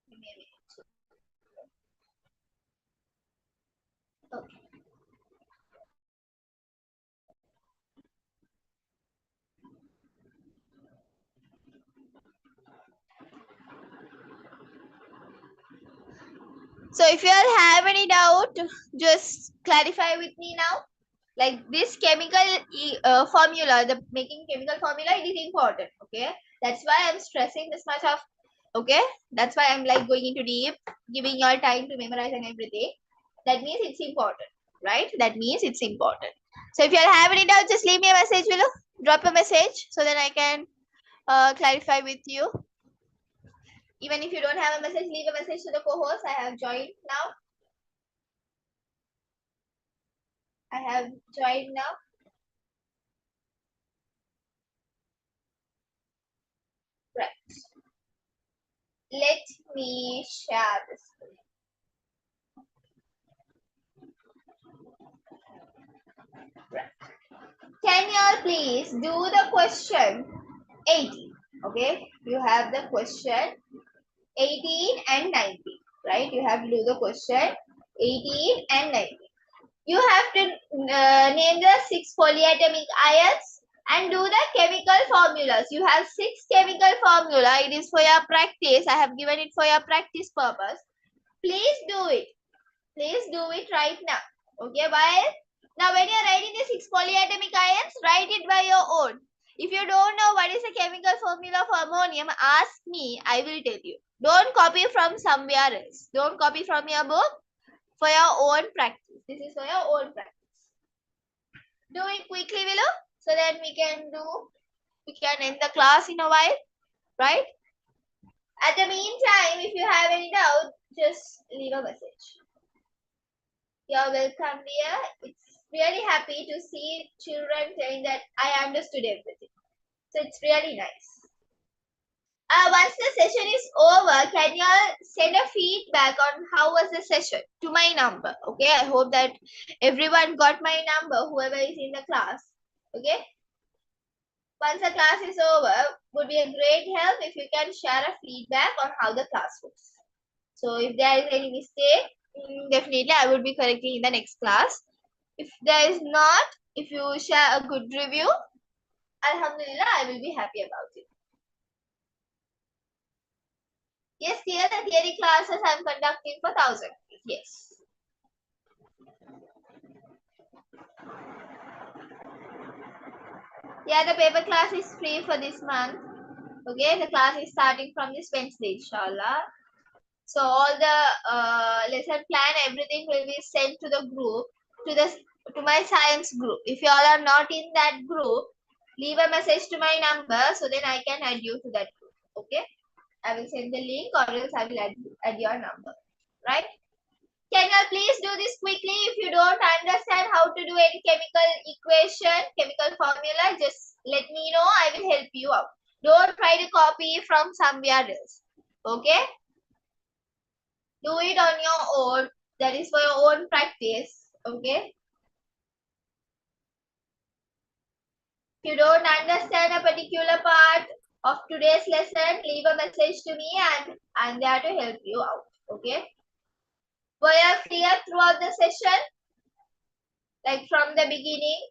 Give me a minute. Okay. So if you all have any doubt, just clarify with me now. Like this chemical formula, the making chemical formula, it is important. Okay, that's why I'm stressing this much of Okay, that's why I'm like going into deep, giving your time to memorize and everything. That means it's important, right? That means it's important. So if you have any doubt, just leave me a message below. Drop a message so that I can clarify with you. Even if you don't have a message, leave a message to the co-host. I have joined now. I have joined now. Right. Let me share this. Right. Can you all please do the question 18? Okay. You have the question 18 and 19. Right. You have to do the question 18 and 19. You have to name the 6 polyatomic ions and do the chemical formulas. You have 6 chemical formula. It is for your practice. I have given it for your practice purpose. Please do it. Please do it right now. Okay, while now when you are writing the 6 polyatomic ions, write it by your own. If you don't know what is the chemical formula for ammonium, ask me. I will tell you. Don't copy from somewhere else. Don't copy from your book. For your own practice. This is for your own practice. Do it quickly below so that we can end the class in a while, right? At the meantime, if you have any doubt, just leave a message. You're welcome dear. It's really happy to see children saying that I understood everything. So it's really nice. Once the session is over, can you all send a feedback on how was the session to my number? Okay, I hope that everyone got my number, whoever is in the class. Okay. Once the class is over, would be a great help if you can share a feedback on how the class was. So if there is any mistake, definitely I would be correcting in the next class. If there is not, if you share a good review, Alhamdulillah, I will be happy about it. Yes, dear, the theory classes I am conducting for 1,000. Yes. Yeah, the paper class is free for this month. Okay, the class is starting from this Wednesday, inshallah. So all the lesson plan, everything will be sent to the group, to my science group. If you all are not in that group, leave a message to my number so then I can add you to that group. Okay, I will send the link or else I will add your number. Right? Can you please do this quickly? If you don't understand how to do any chemical equation, chemical formula, just let me know. I will help you out. Don't try to copy from somewhere else. Okay? Do it on your own. That is for your own practice. Okay? If you don't understand a particular part of today's lesson, leave a message to me and I'm there to help you out. Okay? Were you clear throughout the session? Like from the beginning?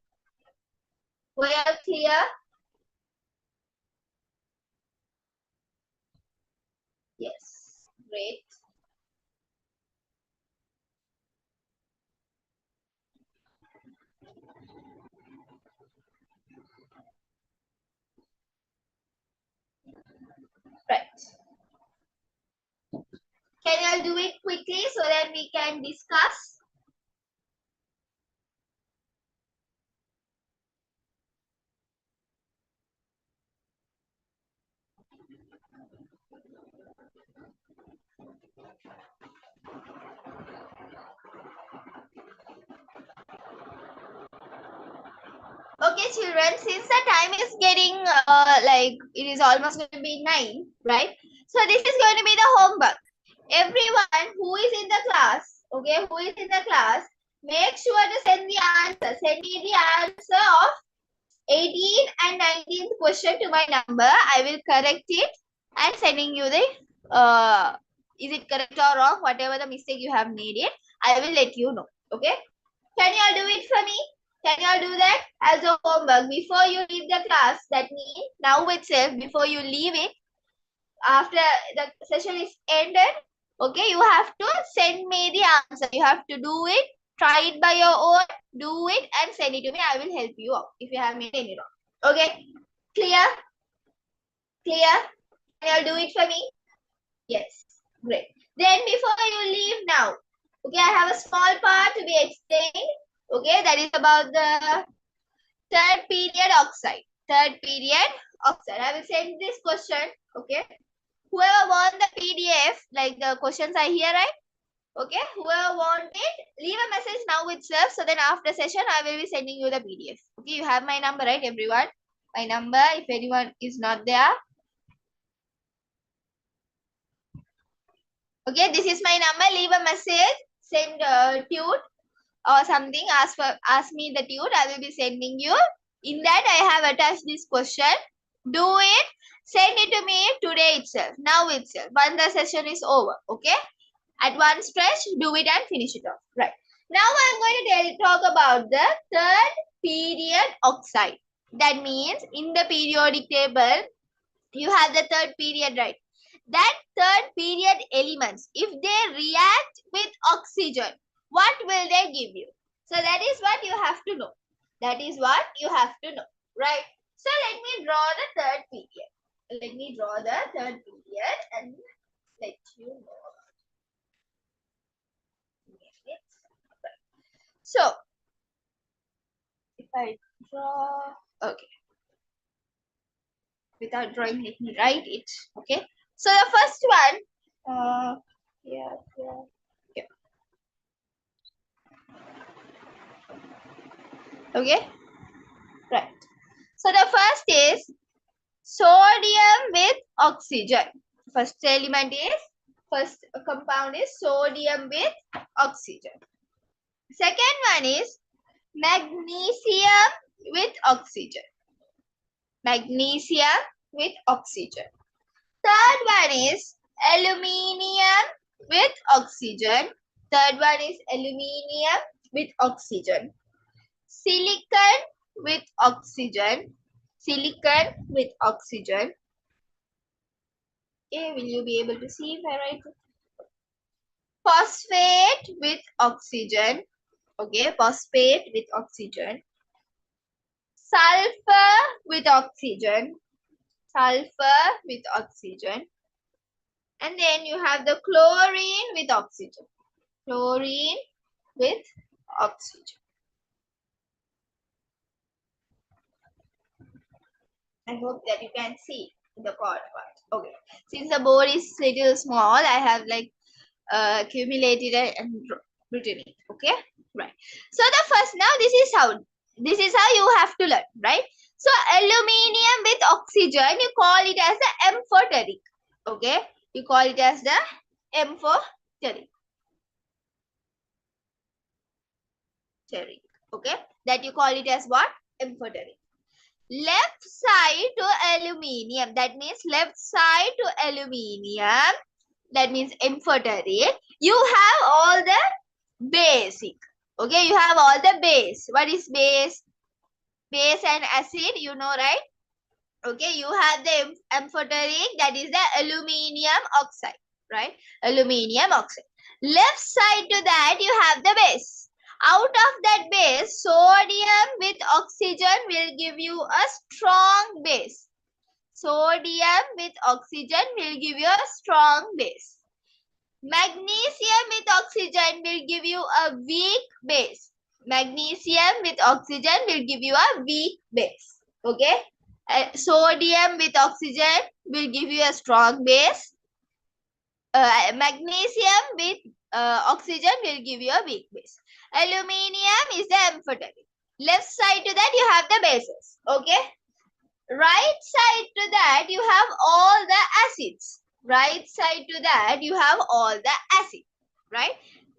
Were you clear? Yes. Great. Right. Can you do it quickly so that we can discuss? Okay, children, since the time is getting like it is almost going to be 9, right? So this is going to be the homework. Everyone who is in the class, okay, who is in the class, make sure to send the answer. Send me the answer of 18th and 19th question to my number. I will correct it and sending you the is it correct or wrong, whatever the mistake you have made it, I will let you know. Okay. Can you all do it for me? Can you all do that as a homework before you leave the class? That means now itself, before you leave it, after the session is ended, okay, you have to send me the answer. You have to do it, try it by your own, do it and send it to me. I will help you out if you have made any wrong. Okay, clear? Clear? Can you all do it for me? Yes. Great. Then before you leave now, okay, I have a small part to be explained. Okay, that is about the third period oxide. Third period oxide. I will send this question. Okay. Whoever won the PDF, like the questions are here, right? Okay. Whoever want it, leave a message now itself. So then after session, I will be sending you the PDF. Okay. You have my number, right, everyone? My number. If anyone is not there. Okay. This is my number. Leave a message. Send tune or something. Ask me the tune. I will be sending you. In that, I have attached this question. Do it. Send it to me today itself. Now itself. Once the session is over. Okay. At one stretch, do it and finish it off. Right. Now I'm going to talk about the third period oxide. That means in the periodic table, you have the third period, right? That third period elements, if they react with oxygen, what will they give you? So that is what you have to know. That is what you have to know, right? So let me draw the third period. Let me draw the third period and let you know. So, if I draw, okay, without drawing, let me write it, okay. So the first one, yeah, okay, right. So the first is sodium with oxygen. First element is, first compound is sodium with oxygen. Second one is magnesium with oxygen. Magnesium with oxygen. Third one is aluminium with oxygen. Third one is aluminium with oxygen. Silicon with oxygen. Silicon with oxygen. Okay, will you be able to see if I write it? Phosphate with oxygen. Okay, phosphate with oxygen. Sulfur with oxygen. Sulfur with oxygen. And then you have the chlorine with oxygen. Chlorine with oxygen. I hope that you can see the part. Okay. Since the board is little small, I have like accumulated it and written it. Okay. Right. So the first, now this is how you have to learn, right? So aluminium with oxygen, you call it as the amphoteric. Okay. You call it as the amphoteric. Okay. That you call it as what? Amphoteric. Left side to aluminium, that means left side to aluminium, that means amphoteric. You have all the basic. Okay, you have all the base. What is base? Base and acid, you know, right? Okay, you have the amphoteric, that is the aluminium oxide, right? Aluminium oxide. Left side to that, you have the base. Out of that base, sodium with oxygen will give you a strong base. Sodium with oxygen will give you a strong base. Magnesium with oxygen will give you a weak base. Magnesium with oxygen will give you a weak base. Okay. Sodium with oxygen will give you a strong base. Magnesium with oxygen will give you a weak base. Aluminium is the amphoteric. Left side to that you have the bases. Okay. Right side to that you have all the acids. Right side to that you have all the acids. Right.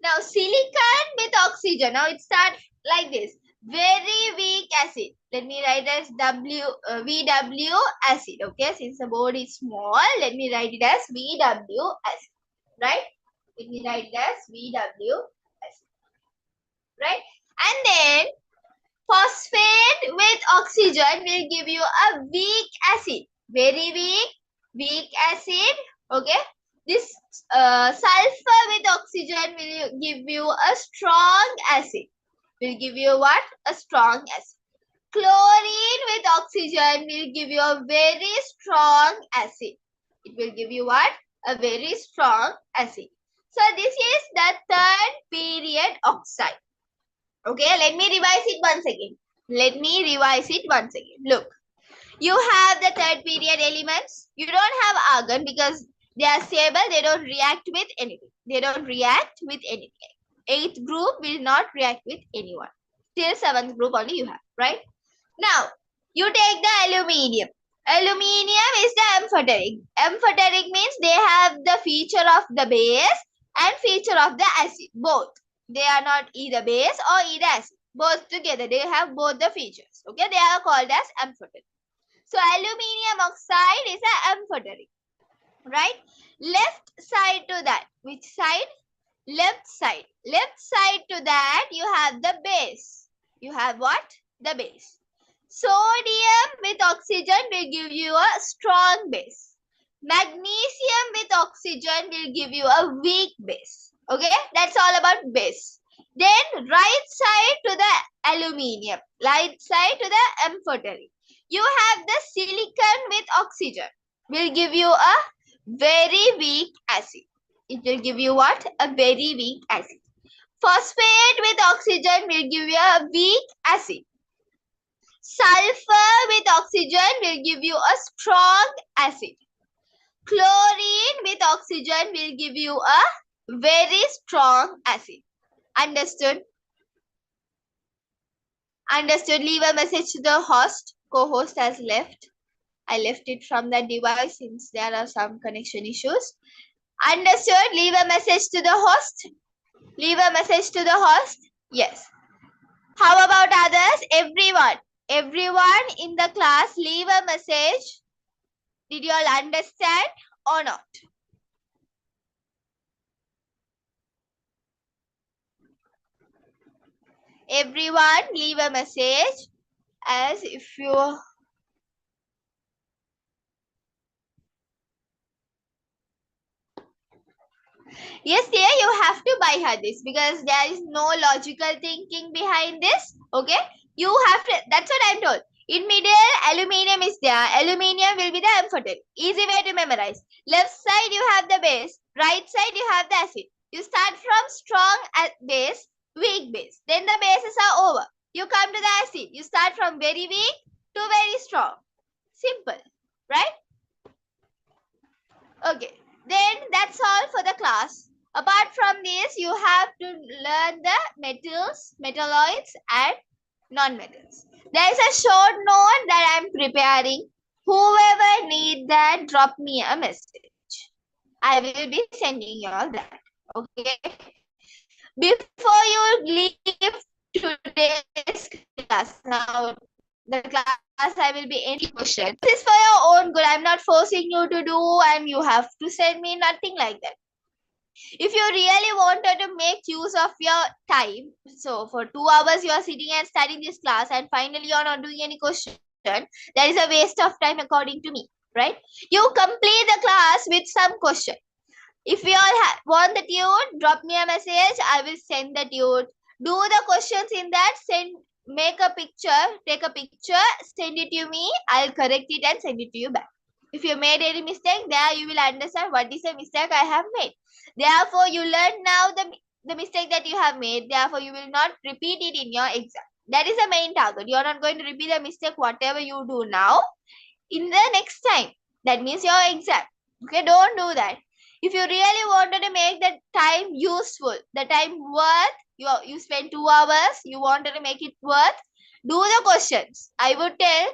Now silicon with oxygen. Now it starts like this. Very weak acid. Let me write as VW acid. Okay. Since the board is small, let me write it as VW acid. Right. Let me write it as VW acid. Right. And then phosphate with oxygen will give you a weak acid. Very weak acid. Okay. This sulfur with oxygen will give you a strong acid. Will give you what? A strong acid. Chlorine with oxygen will give you a very strong acid. It will give you what? a very strong acid. So this is the third period oxide. Okay, let me revise it once again. Look, you have the third period elements. You don't have argon because they are stable. They don't react with anything. Eighth group will not react with anyone. Till seventh group only you have, right? Now, you take the aluminium. Aluminium is the amphoteric. Amphoteric means they have the feature of the base and feature of the acid. Both. They are not either base or either acid. Both together. They have both the features. Okay. They are called as amphoteric. So, aluminium oxide is an amphoteric. Right? Left side to that. Which side? Left side. Left side to that you have the base. You have what? The base. Sodium with oxygen will give you a strong base. Magnesium with oxygen will give you a weak base. Okay, that's all about base. Then right side to the aluminium, right side to the amphoteric. You have the silicon with oxygen will give you a very weak acid. It will give you what? A very weak acid. Phosphate with oxygen will give you a weak acid. Sulfur with oxygen will give you a strong acid. Chlorine with oxygen will give you a very strong acid. Understood? Understood. Leave a message to the host. Co-host has left. I left it from that device since there are some connection issues. Understood? Leave a message to the host. Leave a message to the host. Yes. How about others? Everyone in the class, leave a message. Did you all understand or not? Everyone leave a message as if you... Yes, dear, you have to buy her this because there is no logical thinking behind this. Okay? You have to, that's what I'm told. In middle, aluminium is there. Aluminium will be the amphoteric. Easy way to memorize. Left side, you have the base. Right side, you have the acid. You start from strong base, weak base. Then the bases are over. You come to the acid. You start from very weak to very strong. Simple. Right? Okay. Then that's all for the class. Apart from this, you have to learn the metals, metalloids and non-metals. There is a short note that I am preparing. Whoever need that, drop me a message. I will be sending you all that. Okay. Before you leave today's class, now the class I will be any question. This is for your own good. I'm not forcing you to do and you have to send me, nothing like that. If you really wanted to make use of your time, so for 2 hours you are sitting and studying this class and finally you are not doing any question, that is a waste of time according to me, right? You complete the class with some question. If you all want the tune, drop me a message. I will send the tune. Do the questions in that. Make a picture. Take a picture. Send it to me. I'll correct it and send it to you back. If you made any mistake, there you will understand what is the mistake I have made. Therefore, you learn now the mistake that you have made. Therefore, you will not repeat it in your exam. That is the main target. You are not going to repeat the mistake whatever you do now in the next time. That means your exam. Okay, don't do that. If you really wanted to make the time useful, the time worth, you spend 2 hours, you wanted to make it worth, do the questions. I would tell,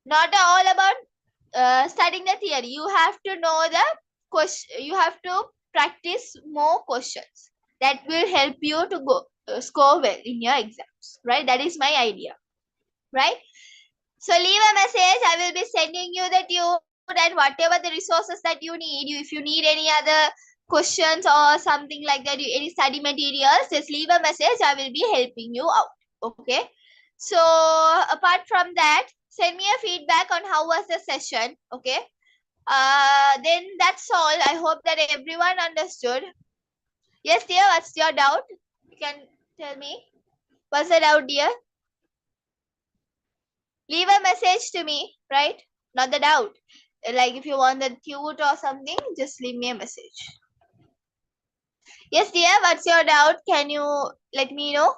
not all about studying the theory. You have to know the question. You have to practice more questions. That will help you to go score well in your exams. Right? That is my idea. Right? So leave a message. I will be sending you the tune and whatever the resources that you need. If you need any other questions or something like that, any study materials, just leave a message. I will be helping you out. Okay. So apart from that, send me a feedback on how was the session. Okay. Then that's all. I hope that everyone understood. Yes, dear. What's your doubt? You can tell me. What's the doubt, dear? Leave a message to me, right? Not the doubt. Like if you want the cute or something, just leave me a message. Yes, dear, what's your doubt? Can you let me know?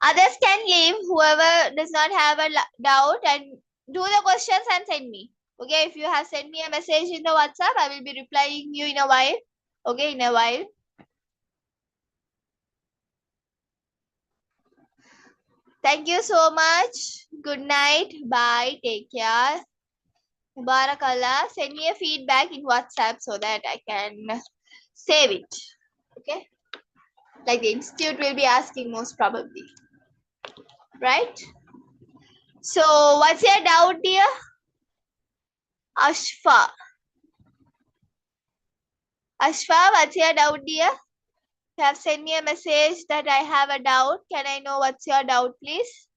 Others can leave, whoever does not have a doubt, and do the questions and send me. Okay, if you have sent me a message in the WhatsApp, I will be replying you in a while. Okay, in a while. Thank you so much. Good night. Bye. Take care. Barakallah. Send me a feedback in WhatsApp so that I can save it. Okay. Like the institute will be asking most probably. Right? So what's your doubt, dear? Ashfa. Ashfa, what's your doubt, dear? You have sent me a message that I have a doubt. Can I know what's your doubt, please?